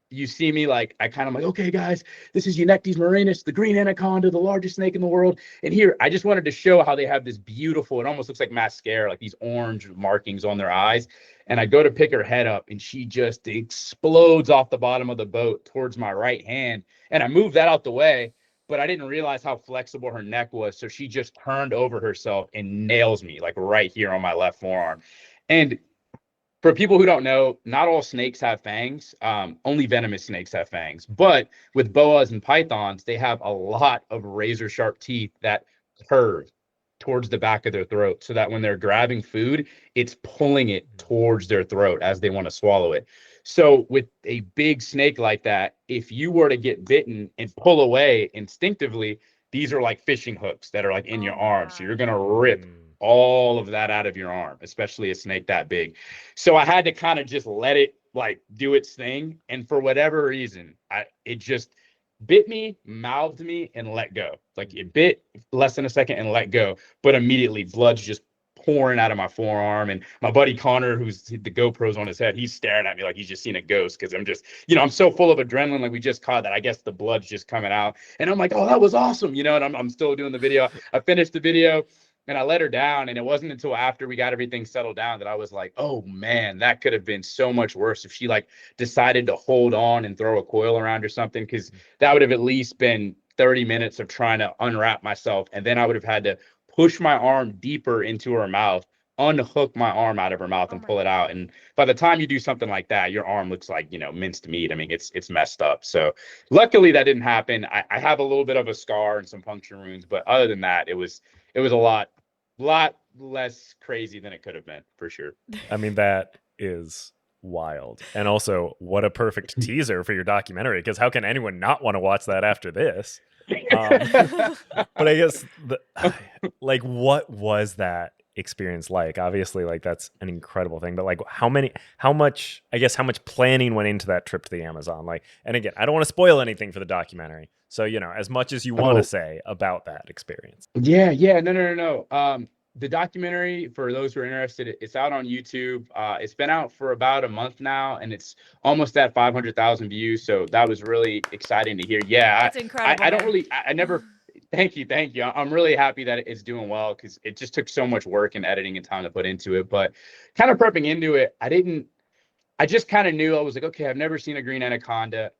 C: you see me like, I kind of like, okay, guys, this is Eunectes marinus, the green anaconda, the largest snake in the world. And here, I just wanted to show how they have this beautiful, it almost looks like mascara, like these orange markings on their eyes. And I go to pick her head up, and she just explodes off the bottom of the boat towards my right hand. And I moved that out the way, but I didn't realize how flexible her neck was. So she just turned over herself and nails me like right here on my left forearm. And for people who don't know, not all snakes have fangs. Only venomous snakes have fangs. But with boas and pythons, they have a lot of razor sharp teeth that curve towards the back of their throat, so that when they're grabbing food, it's pulling it towards their throat as they want to swallow it. So with a big snake like that, if you were to get bitten and pull away instinctively, these are like fishing hooks that are like in your arm. So you're going to rip all of that out of your arm, especially a snake that big. So I had to kind of just let it like do its thing. And for whatever reason, it just bit me, mouthed me, and let go. Like it bit less than a second and let go, but immediately blood's just pouring out of my forearm. And my buddy Connor, who's the GoPro's on his head, he's staring at me like he's just seen a ghost, because I'm just, I'm so full of adrenaline. Like we just caught that. I guess the blood's just coming out. And I'm like, oh, that was awesome. And I'm still doing the video. I finished the video and I let her down. And it wasn't until after we got everything settled down that I was like, oh man, that could have been so much worse if she like decided to hold on and throw a coil around or something, because that would have at least been 30 minutes of trying to unwrap myself. And then I would have had to push my arm deeper into her mouth, unhook my arm out of her mouth and pull it out. And by the time you do something like that, your arm looks like, minced meat. I mean, it's messed up. So luckily that didn't happen. I have a little bit of a scar and some puncture wounds, but other than that, it was a lot less crazy than it could have been, for sure.
A: I mean, that is wild. And also, what a perfect teaser for your documentary, because how can anyone not want to watch that after this? But I guess what was that experience like? Obviously, like that's an incredible thing, but like how much planning went into that trip to the Amazon? Like, and again, I don't want to spoil anything for the documentary, so as much as you want to say about that experience.
C: Yeah, no. The documentary, for those who are interested, it's out on YouTube. It's been out for about a month now, and it's almost at 500,000 views. So that was really exciting to hear. Yeah,
B: that's incredible.
C: I never. Thank you. I'm really happy that it's doing well, because it just took so much work and editing and time to put into it. But kind of prepping into it, I just kind of knew. I was like, okay, I've never seen a green anaconda.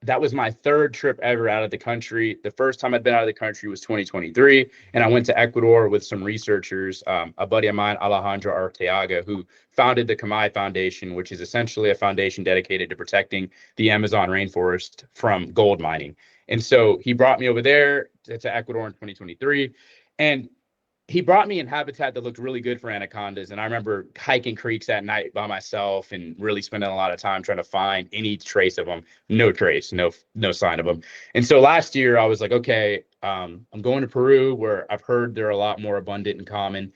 C: That was my third trip ever out of the country. The first time I'd been out of the country was 2023, and I went to Ecuador with some researchers, a buddy of mine, Alejandro Arteaga, who founded the Kamai Foundation, which is essentially a foundation dedicated to protecting the Amazon rainforest from gold mining. And so he brought me over there to Ecuador in 2023, and he brought me in habitat that looked really good for anacondas. And I remember hiking creeks at night by myself and really spending a lot of time trying to find any trace of them. No trace, no sign of them. And so last year I was like, okay, I'm going to Peru, where I've heard they're a lot more abundant and common.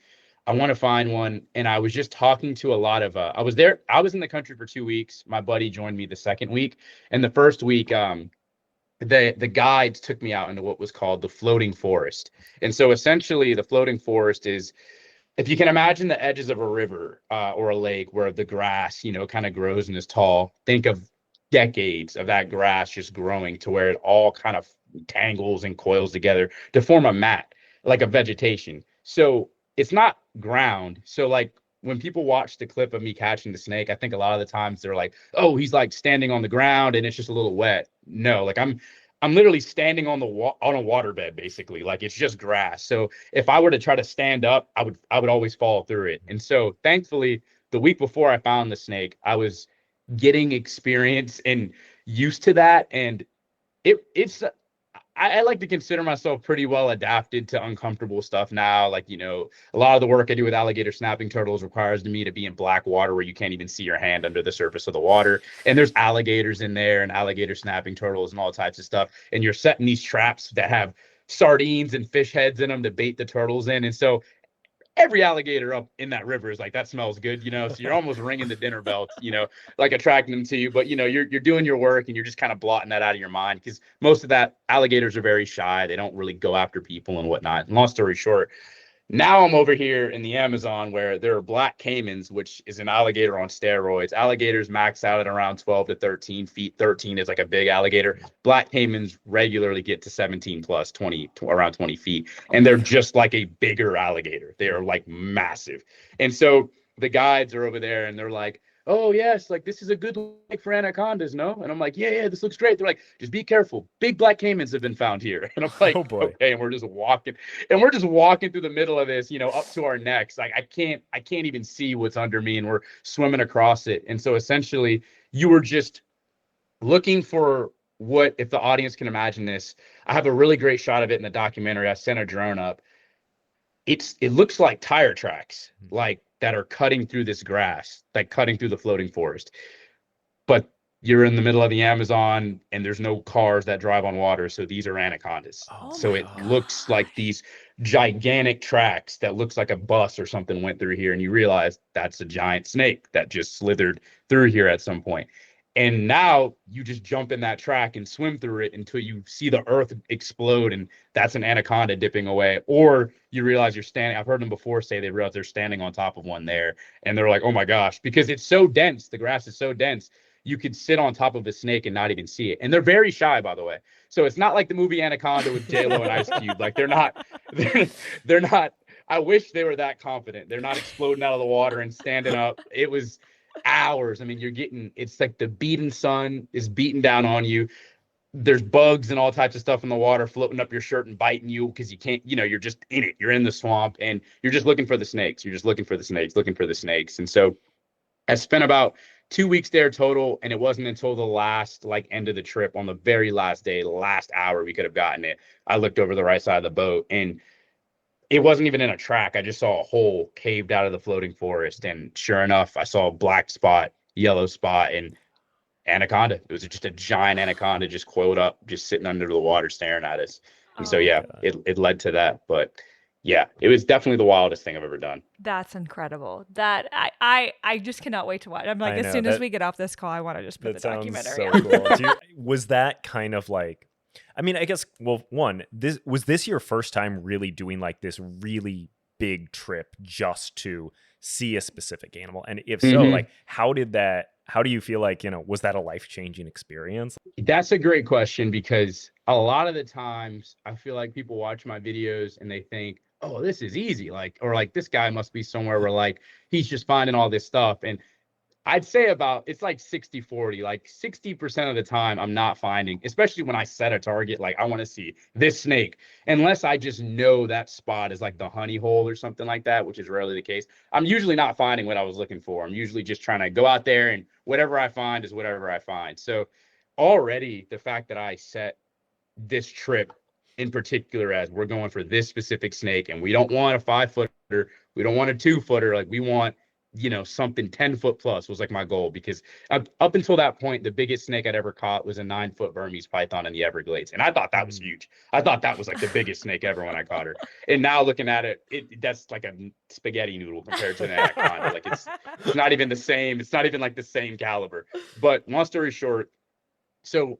C: I want to find one. And I was just talking to a lot of, I was in the country for 2 weeks. My buddy joined me the second week. And the first week, the guides took me out into what was called the floating forest. And so essentially the floating forest is, if you can imagine the edges of a river or a lake where the grass, kind of grows and is tall, think of decades of that grass just growing to where it all kind of tangles and coils together to form a mat, like a vegetation. So it's not ground. So like when people watch the clip of me catching the snake, I think a lot of the times they're like, oh, he's like standing on the ground and it's just a little wet. No, like I'm literally standing on on a waterbed, basically. Like it's just grass. So if I were to try to stand up, I would always fall through it. And so thankfully, the week before I found the snake, I was getting experience and used to that. And I like to consider myself pretty well adapted to uncomfortable stuff now. Like, a lot of the work I do with alligator snapping turtles requires me to be in black water where you can't even see your hand under the surface of the water. And there's alligators in there and alligator snapping turtles and all types of stuff. And you're setting these traps that have sardines and fish heads in them to bait the turtles in. And so every alligator up in that river is like, that smells good, so you're almost ringing the dinner bell, like attracting them to you. But you're doing your work and you're just kind of blotting that out of your mind, because most of that, alligators are very shy. They don't really go after people and whatnot. And long story short, Now I'm over here in the Amazon where there are black caimans, which is an alligator on steroids. Alligators max out at around 12 to 13 feet. 13 is like a big alligator. Black caimans regularly get to 17 plus 20, around 20 feet. And they're just like a bigger alligator. They are like massive. And so the guides are over there and they're like, oh yes, like this is a good lake for anacondas, no? And I'm like, yeah, this looks great. They're like, just be careful. Big black caimans have been found here. And I'm like,
A: Oh boy.
C: okay. And we're just walking through the middle of this, up to our necks. Like I can't even see what's under me, and we're swimming across it. And so essentially, you were just looking for what, if the audience can imagine this. I have a really great shot of it in the documentary. I sent a drone up. It looks like tire tracks, like that are cutting through this grass, like cutting through the floating forest. But you're in the middle of the Amazon and there's no cars that drive on water. So these are anacondas.
A: Oh
C: So it looks like these gigantic tracks that looks like a bus or something went through here. And you realize that's a giant snake that just slithered through here at some point. And now you just jump in that track and swim through it until you see the earth explode, and that's an anaconda dipping away. Or you realize you're standing. I've heard them before say they realize they're standing on top of one there, and they're like, "Oh my gosh!" Because it's so dense. The grass is so dense. You could sit on top of a snake and not even see it. And they're very shy, by the way. So it's not like the movie Anaconda with J-Lo and Ice Cube. Like they're not. They're not. I wish they were that confident. They're not exploding out of the water and standing up. It was hours. I mean, it's like the beating sun is beating down on you. There's bugs and all types of stuff in the water floating up your shirt and biting you because you can't, you're just in it. You're in the swamp and you're just looking for the snakes. You're just looking for the snakes, looking for the snakes. And so I spent about 2 weeks there total. And it wasn't until the last, like, end of the trip, on the very last day, the last hour we could have gotten it, I looked over the right side of the boat, and it wasn't even in a track. I just saw a hole caved out of the floating forest. And sure enough, I saw a black spot, yellow spot, and anaconda. It was just a giant anaconda just coiled up, just sitting under the water staring at us. And so, yeah, it led to that. But yeah, it was definitely the wildest thing I've ever done.
B: That's incredible. That I just cannot wait to watch. I'm like, as soon as we get off this call, I want to just put the documentary
A: on. So cool. Was that kind of like, I mean, I guess, well, was this your first time really doing like this really big trip just to see a specific animal? And if so, like, how do you feel like, was that a life-changing experience?
C: That's a great question, because a lot of the times I feel like people watch my videos and they think, oh, this is easy. Like, or like, this guy must be somewhere where like he's just finding all this stuff. And I'd say it's like 60-40, like 60% of the time I'm not finding, especially when I set a target, like I want to see this snake, unless I just know that spot is like the honey hole or something like that, which is rarely the case. I'm usually not finding what I was looking for. I'm usually just trying to go out there, and whatever I find is whatever I find. So already the fact that I set this trip in particular as we're going for this specific snake, and we don't want a 5-footer, we don't want a 2-footer, like we want something 10 foot plus was like my goal, because up until that point, the biggest snake I'd ever caught was a 9-foot Burmese python in the Everglades. And I thought that was huge. I thought that was like the biggest snake ever when I caught her. And now looking at it, that's like a spaghetti noodle compared to an anaconda. Like it's not even the same. It's not even like the same caliber. But long story short, so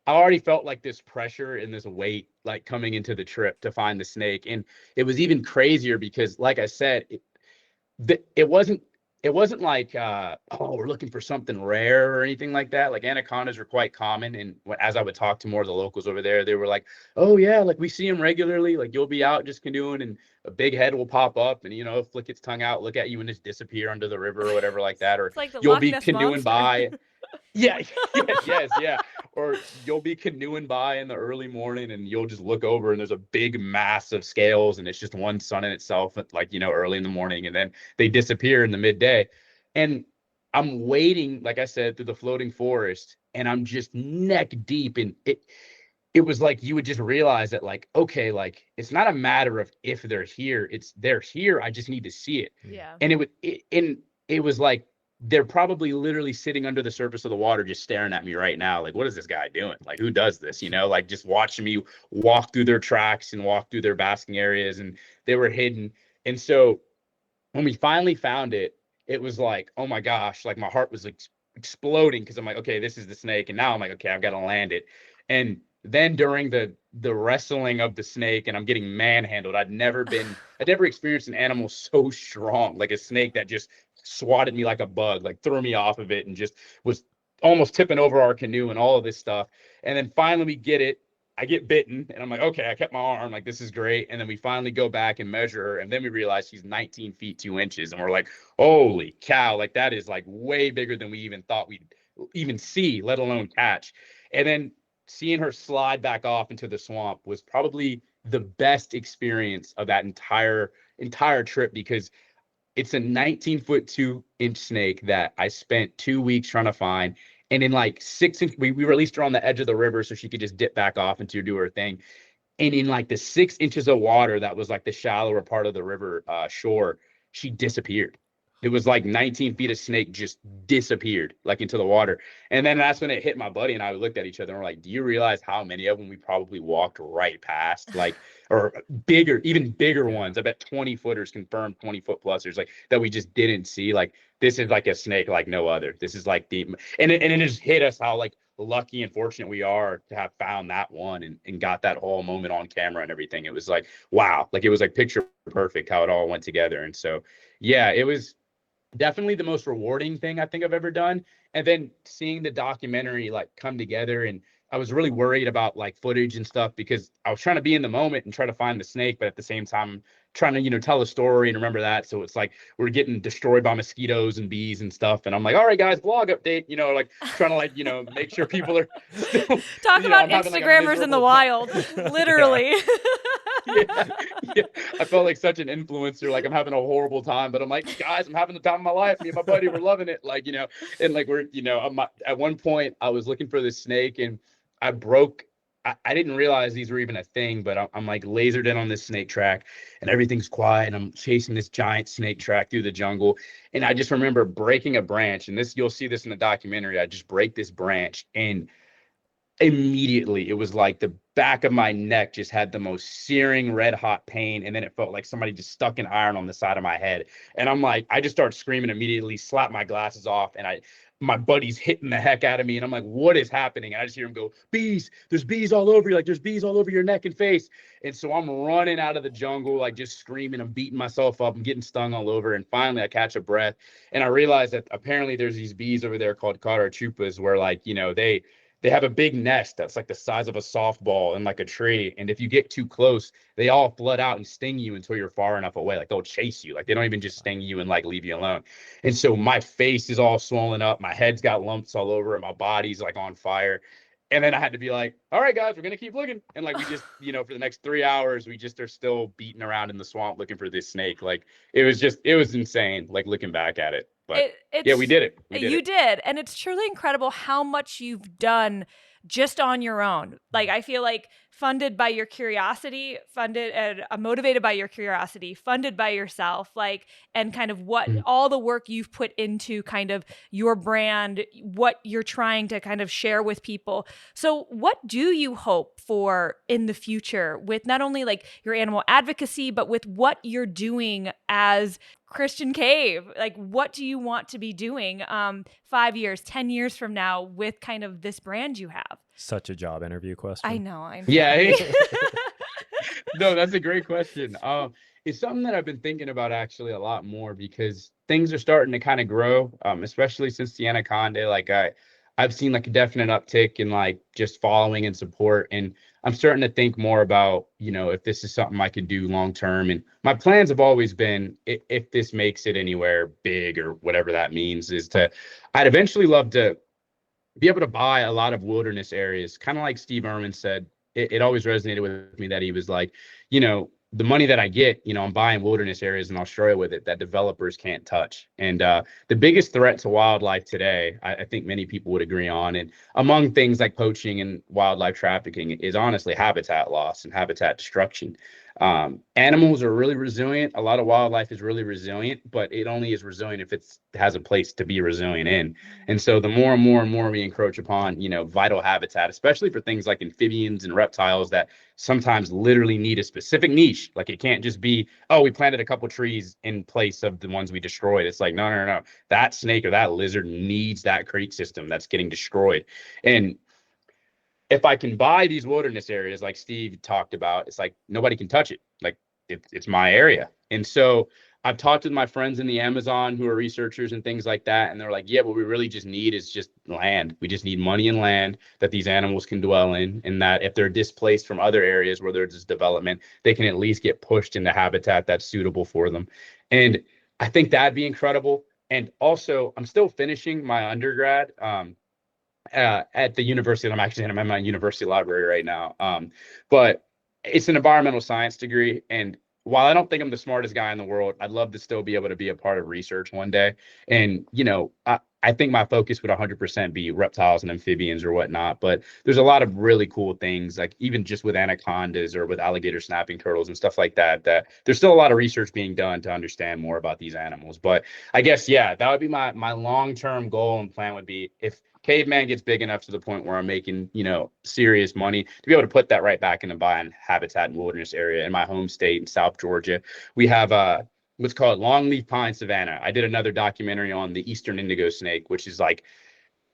C: I already felt like this pressure and this weight, like coming into the trip to find the snake. And it was even crazier because, like I said, it wasn't like, oh, we're looking for something rare or anything like that. Like anacondas are quite common. And as I would talk to more of the locals over there, they were like, oh yeah, like we see them regularly. Like you'll be out just canoeing and a big head will pop up and, flick its tongue out, look at you and just disappear under the river or whatever like that. Or
B: like
C: you'll be canoeing by. Yeah. Or you'll be canoeing by in the early morning and you'll just look over and there's a big mass of scales and it's just one sun in itself, like, early in the morning, and then they disappear in the midday. And I'm wading, like I said, through the floating forest, and I'm just neck deep in it. It was like you would just realize that, like, okay, like it's not a matter of if they're here, it's they're here. I just need to see it.
B: Yeah.
C: And it was like they're probably literally sitting under the surface of the water, just staring at me right now. Like, what is this guy doing? Like, who does this? Like just watching me walk through their tracks and walk through their basking areas, and they were hidden. And so when we finally found it, it was like, oh my gosh, like my heart was like exploding, because I'm like, okay, this is the snake. And now I'm like, okay, I've got to land it. And Then during the wrestling of the snake and I'm getting manhandled, I'd never experienced an animal so strong, like a snake that just swatted me like a bug, like threw me off of it and just was almost tipping over our canoe and all of this stuff. And then finally we get it. I get bitten and I'm like, okay, I kept my arm, like this is great. And then we finally go back and measure her, and then we realize she's 19 feet 2 inches, and we're like, holy cow, like that is like way bigger than we even thought we'd even see, let alone catch. And then seeing her slide back off into the swamp was probably the best experience of that entire trip, because it's a 19-foot 2-inch snake that I spent 2 weeks trying to find. And in like 6 inch, we released her on the edge of the river so she could just dip back off and do her thing. And in like the 6 inches of water that was like the shallower part of the river shore, she disappeared. It was like 19 feet of snake just disappeared like into the water. And then that's when it hit my buddy and I looked at each other and we're like, do you realize how many of them we probably walked right past? Like, or bigger, even bigger ones. I bet 20 footers, confirmed 20-foot plusers, like that we just didn't see. Like, this is like a snake like no other. This is like and it just hit us how like lucky and fortunate we are to have found that one and got that whole moment on camera and everything. It was like, wow, like it was like picture perfect how it all went together. And so, yeah, it was definitely the most rewarding thing I think I've ever done. And then seeing the documentary like come together, and I was really worried about like footage and stuff because I was trying to be in the moment and try to find the snake, but at the same time trying to, tell a story and remember that. So it's like we're getting destroyed by mosquitoes and bees and stuff. And I'm like, all right, guys, vlog update, like trying to like, make sure people are still
B: talk about
C: I'm having, like, a
B: Instagrammers in the
C: miserable
B: wild,
C: time.
B: literally.
C: Yeah. I felt like such an influencer. Like I'm having a horrible time, but I'm like, guys, I'm having the time of my life. Me and my buddy, we're loving it. Like, and like we're, at one point I was looking for this snake and I broke. I didn't realize these were even a thing, but I'm like lasered in on this snake track and everything's quiet. And I'm chasing this giant snake track through the jungle. And I just remember breaking a branch. And this, you'll see this in the documentary. I just break this branch and immediately it was like the back of my neck just had the most searing red hot pain, and then it felt like somebody just stuck an iron on the side of my head. And I'm like, I just start screaming immediately, slap my glasses off, and my buddy's hitting the heck out of me, and I'm like, what is happening? And I just hear him go, bees, there's bees all over you, like there's bees all over your neck and face. And so I'm running out of the jungle, like just screaming, I'm beating myself up, I'm getting stung all over. And finally I catch a breath and I realize that apparently there's these bees over there called caudachupas where like, they have a big nest that's like the size of a softball in like a tree. And if you get too close, they all flood out and sting you until you're far enough away. Like they'll chase you. Like they don't even just sting you and like leave you alone. And so my face is all swollen up. My head's got lumps all over it. My body's like on fire. And then I had to be like, all right, guys, we're going to keep looking. And like, we just, for the next 3 hours, we just are still beating around in the swamp looking for this snake. Like it was insane, like looking back at it. But yeah, we did it.
B: You did. And it's truly incredible how much you've done just on your own. Like, I feel like funded by your curiosity, funded and motivated by your curiosity, funded by yourself, like, and kind of what all the work you've put into kind of your brand, what you're trying to kind of share with people. So what do you hope for in the future with not only like your animal advocacy, but with what you're doing as Christian Cave? Like, what do you want to be doing 5 years, 10 years from now with kind of this brand you have?
A: Such a job interview question.
B: I know. I'm
C: yeah. No, that's a great question. It's something that I've been thinking about actually a lot more because things are starting to kind of grow, especially since the Anaconda. Like I've seen like a definite uptick in like just following and support. And I'm starting to think more about, if this is something I could do long term. And my plans have always been, if this makes it anywhere big or whatever that means, I'd eventually love to be able to buy a lot of wilderness areas, kind of like Steve Irwin said. It always resonated with me that he was like, the money that I get, I'm buying wilderness areas in Australia with it that developers can't touch. And the biggest threat to wildlife today, I think many people would agree on, and among things like poaching and wildlife trafficking, is honestly habitat loss and habitat destruction. Animals are really resilient. A lot of wildlife is really resilient, but it only is resilient if it has a place to be resilient in. And so the more and more and more we encroach upon, vital habitat, especially for things like amphibians and reptiles that sometimes literally need a specific niche. Like it can't just be, oh, we planted a couple trees in place of the ones we destroyed. It's like, no. That snake or that lizard needs that creek system that's getting destroyed. And if I can buy these wilderness areas like Steve talked about, it's like nobody can touch it. Like it's my area. And so I've talked with my friends in the Amazon who are researchers and things like that. And they're like, yeah, what we really just need is just land. We just need money and land that these animals can dwell in. And that if they're displaced from other areas where there's development, they can at least get pushed into habitat that's suitable for them. And I think that'd be incredible. And also, I'm still finishing my undergrad. At the university that I'm actually in. I'm in my university library right now. But it's an environmental science degree. And while I don't think I'm the smartest guy in the world, I'd love to still be able to be a part of research one day. And, I think my focus would 100% be reptiles and amphibians or whatnot. But there's a lot of really cool things, like even just with anacondas or with alligator snapping turtles and stuff like that, that there's still a lot of research being done to understand more about these animals. But I guess, yeah, that would be my long-term goal and plan would be if Caveman gets big enough to the point where I'm making, serious money to be able to put that right back into buying habitat and wilderness area in my home state in South Georgia. We have what's called longleaf pine savanna. I did another documentary on the eastern indigo snake, which is like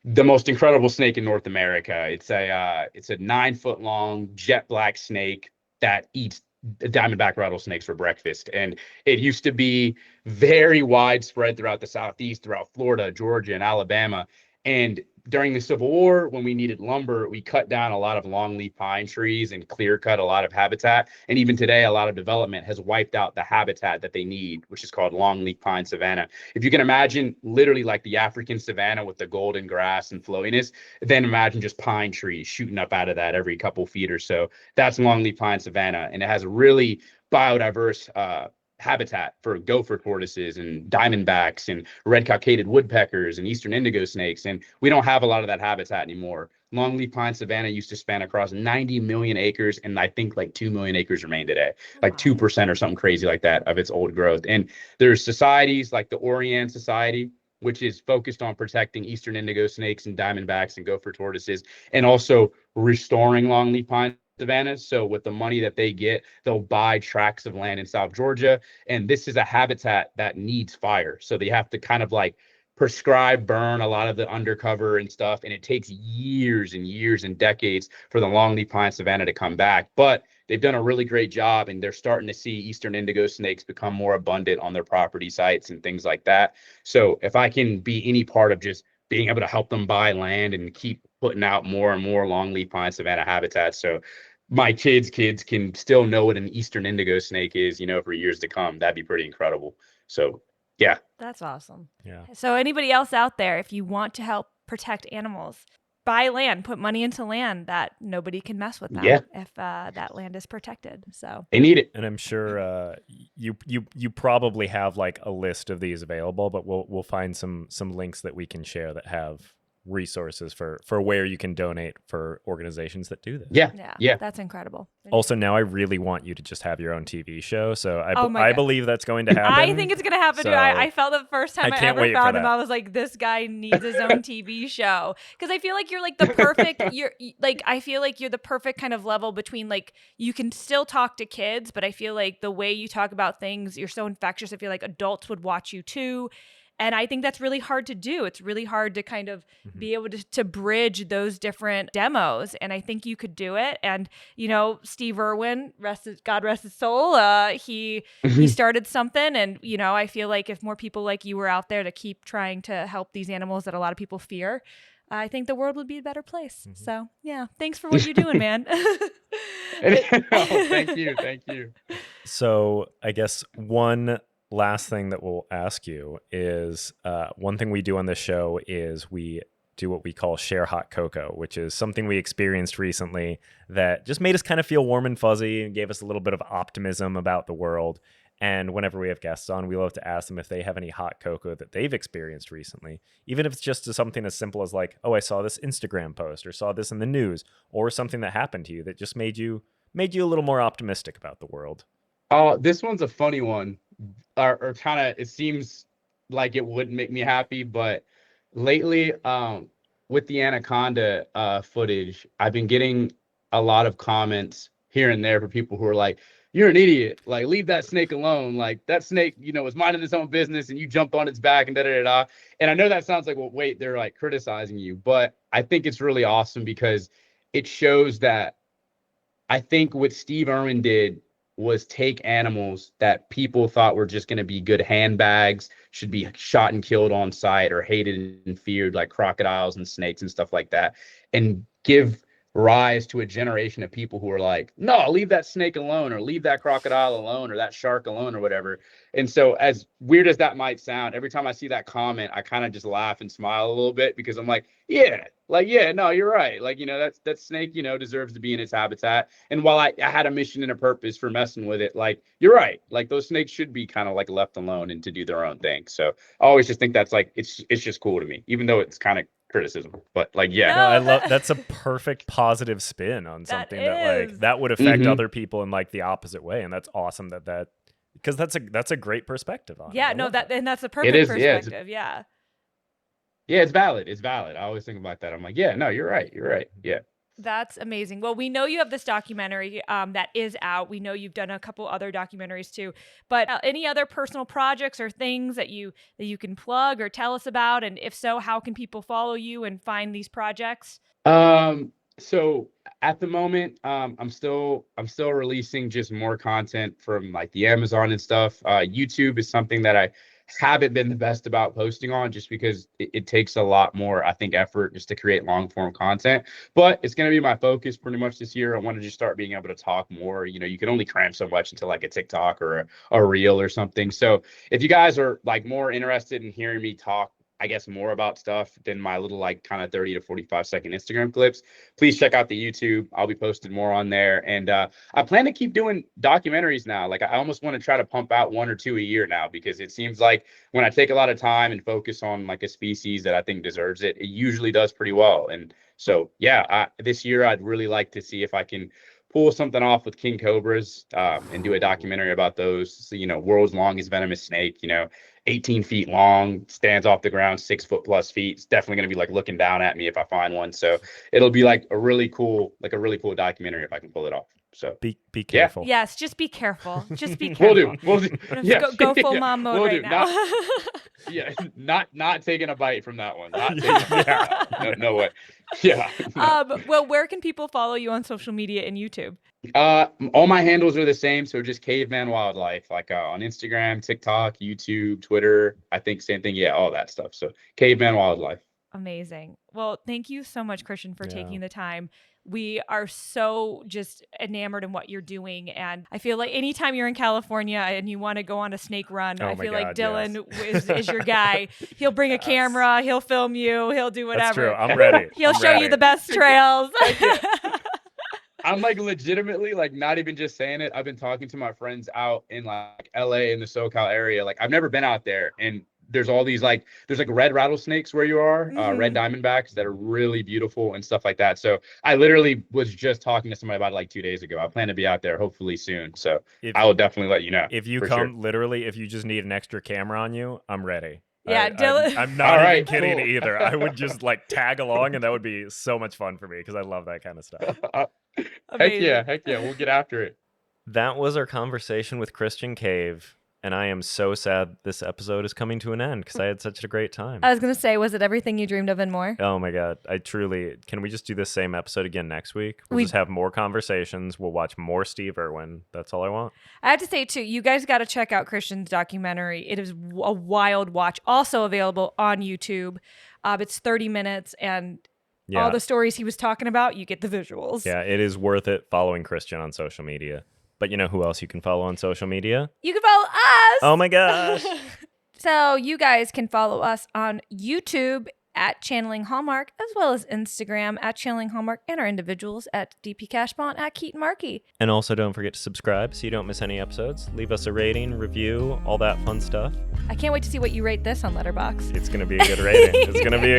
C: the most incredible snake in North America. It's a 9 foot long jet black snake that eats diamondback rattlesnakes for breakfast. And it used to be very widespread throughout the Southeast, throughout Florida, Georgia, and Alabama. And during the Civil War, when we needed lumber, we cut down a lot of longleaf pine trees and clear cut a lot of habitat. And even today, a lot of development has wiped out the habitat that they need, which is called longleaf pine savanna. If you can imagine literally like the African savanna with the golden grass and flowiness, then imagine just pine trees shooting up out of that every couple feet or so. That's longleaf pine savanna. And it has a really biodiverse habitat for gopher tortoises and diamondbacks and red cockaded woodpeckers and eastern indigo snakes. And we don't have a lot of that habitat anymore. Longleaf pine savanna used to span across 90 million acres, and I think like 2 million acres remain today, like 2% or something crazy like that of its old growth. And there's societies like the Orion Society, which is focused on protecting eastern indigo snakes and diamondbacks and gopher tortoises, and also restoring longleaf pine savannas. So with the money that they get, they'll buy tracts of land in South Georgia. And this is a habitat that needs fire. So they have to kind of like prescribe burn a lot of the undercover and stuff. And it takes years and years and decades for the longleaf pine savanna to come back. But they've done a really great job, and they're starting to see eastern indigo snakes become more abundant on their property sites and things like that. So if I can be any part of just being able to help them buy land and keep putting out more and more longleaf pine savanna habitats, so my kids can still know what an eastern indigo snake is, for years to come, that'd be pretty incredible. So yeah.
B: That's awesome.
A: Yeah.
B: So anybody else out there, if you want to help protect animals, buy land, put money into land that nobody can mess with them if that land is protected. So
C: they need it.
A: And I'm sure you probably have like a list of these available, but we'll find some links that we can share that have resources for where you can donate for organizations that do this.
C: Yeah.
B: That's incredible.
A: Also, now I really want you to just have your own TV show. So I believe that's going to happen.
B: I think it's going to happen too. I felt the first time I ever found him, I was like, this guy needs his own TV show. Because I feel like you're like the perfect, I feel like you're the perfect kind of level between like, you can still talk to kids, but I feel like the way you talk about things, you're so infectious. I feel like adults would watch you too. And I think that's really hard to do. It's really hard to kind of be able to bridge those different demos. And I think you could do it. And, Steve Irwin, God rest his soul, he started something. And, I feel like if more people like you were out there to keep trying to help these animals that a lot of people fear, I think the world would be a better place. So, yeah, thanks for what you're doing, man.
C: Thank you.
A: So I guess one last thing that we'll ask you is one thing we do on this show is we do what we call share hot cocoa, which is something we experienced recently that just made us kind of feel warm and fuzzy and gave us a little bit of optimism about the world. And whenever we have guests on, we love to ask them if they have any hot cocoa that they've experienced recently, even if it's just something as simple as like, oh, I saw this Instagram post or saw this in the news, or something that happened to you that just made you a little more optimistic about the world.
C: Oh, this one's a funny one. Or kind of, it seems like it would make me happy, but lately, with the anaconda footage, I've been getting a lot of comments here and there for people who are like, "You're an idiot! Like, leave that snake alone! Like, that snake, was minding its own business, and you jumped on its back and da da da." And I know that sounds like, well, wait, they're like criticizing you, but I think it's really awesome because it shows that I think what Steve Irwin did was take animals that people thought were just going to be good handbags, should be shot and killed on sight or hated and feared, like crocodiles and snakes and stuff like that, and give rise to a generation of people who are like, no, leave that snake alone, or leave that crocodile alone, or that shark alone, or whatever. And so, as weird as that might sound, every time I see that comment, I kind of just laugh and smile a little bit, because I'm like, yeah, no, you're right. Like, that snake, deserves to be in its habitat. And while I had a mission and a purpose for messing with it, like, you're right. Like, those snakes should be kind of like left alone and to do their own thing. So I always just think that's like, it's just cool to me, even though it's kind of criticism, but like, yeah.
A: No, I love that's a perfect positive spin on something that would affect other people in like the opposite way, and that's awesome that because that's a great perspective on it.
B: Yeah, no, and that's a perfect perspective. Yeah,
C: it's valid. I always think about that. I'm like, yeah, no, you're right. Yeah.
B: That's amazing. Well, we know you have this documentary that is out. We know you've done a couple other documentaries too. But any other personal projects or things that you can plug or tell us about? And if so, how can people follow you and find these projects?
C: So at the moment, I'm still releasing just more content from like the Amazon and stuff. YouTube is something that I haven't been the best about posting on, just because it takes a lot more, I think, effort just to create long form content. But it's going to be my focus pretty much this year. I want to just start being able to talk more. You can only cram so much into like a TikTok or a reel or something. So if you guys are like more interested in hearing me talk, I guess, more about stuff than my little like kind of 30 to 45-second Instagram clips, please check out the YouTube. I'll be posting more on there. And I plan to keep doing documentaries now. Like, I almost want to try to pump out 1 or 2 a year now, because it seems like when I take a lot of time and focus on like a species that I think deserves it, it usually does pretty well. And so, yeah, this year I'd really like to see if I can pull something off with king cobras and do a documentary about those. So, world's longest venomous snake, 18 feet long, stands off the ground 6 foot plus feet. It's definitely going to be like looking down at me if I find one. So it'll be like a really cool documentary if I can pull it off. So
A: be careful.
B: Yeah. Yes, just be careful. Just be careful.
C: We'll do. Yeah.
B: Go full mom mode now.
C: Not taking a bite from that one. Not taking no way. Yeah.
B: Well, where can people follow you on social media and YouTube?
C: All my handles are the same, so just Caveman Wildlife, like on Instagram, TikTok, YouTube, Twitter. I think same thing. Yeah, all that stuff. So Caveman Wildlife.
B: Amazing. Well, thank you so much, Christian, for taking the time. We are so just enamored in what you're doing. And I feel like anytime you're in California and you want to go on a snake run, I feel like Dylan is your guy. He'll bring a camera, he'll film you, he'll do whatever.
A: That's true. I'm ready.
B: He'll show you the best trails.
C: I'm like legitimately, like, not even just saying it. I've been talking to my friends out in like LA in the SoCal area. Like, I've never been out there, and there's all these there's red rattlesnakes where you are, red diamondbacks that are really beautiful and stuff like that. So I literally was just talking to somebody about it like 2 days ago. I plan to be out there hopefully soon. So I will definitely let you know.
A: If you come, literally, if you just need an extra camera on you, I'm ready.
B: Yeah, Dylan.
A: I'm not even kidding either. I would just like tag along, and that would be so much fun for me because I love that kind of stuff.
C: Heck yeah. We'll get after it.
A: That was our conversation with Christian Cave. And I am so sad this episode is coming to an end because I had such a great time.
B: I was going to say, was it everything you dreamed of and more?
A: Oh my God. Can we just do this same episode again next week? We'll just have more conversations. We'll watch more Steve Irwin. That's all I want. I
B: have to say too, you guys got to check out Christian's documentary. It is a wild watch. Also available on YouTube. It's 30 minutes and all the stories he was talking about, you get the visuals.
A: Yeah, it is worth it following Christian on social media. But you know who else you can follow on social media?
B: You can follow us.
A: Oh my gosh.
B: So you guys can follow us on YouTube at Channeling Hallmark, as well as Instagram at Channeling Hallmark, and our individuals at DP Cashbon at Keaton Markey.
A: And also don't forget to subscribe so you don't miss any episodes. Leave us a rating, review, all that fun stuff.
B: I can't wait to see what you rate this on Letterboxd.
A: It's going to be a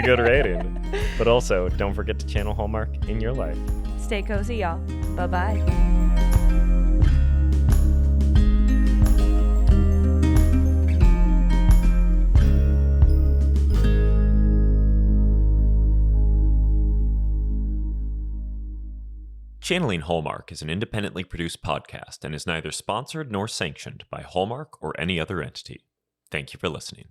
A: good rating. But also, don't forget to channel Hallmark in your life.
B: Stay cozy, y'all. Bye-bye.
D: Channeling Hallmark is an independently produced podcast and is neither sponsored nor sanctioned by Hallmark or any other entity. Thank you for listening.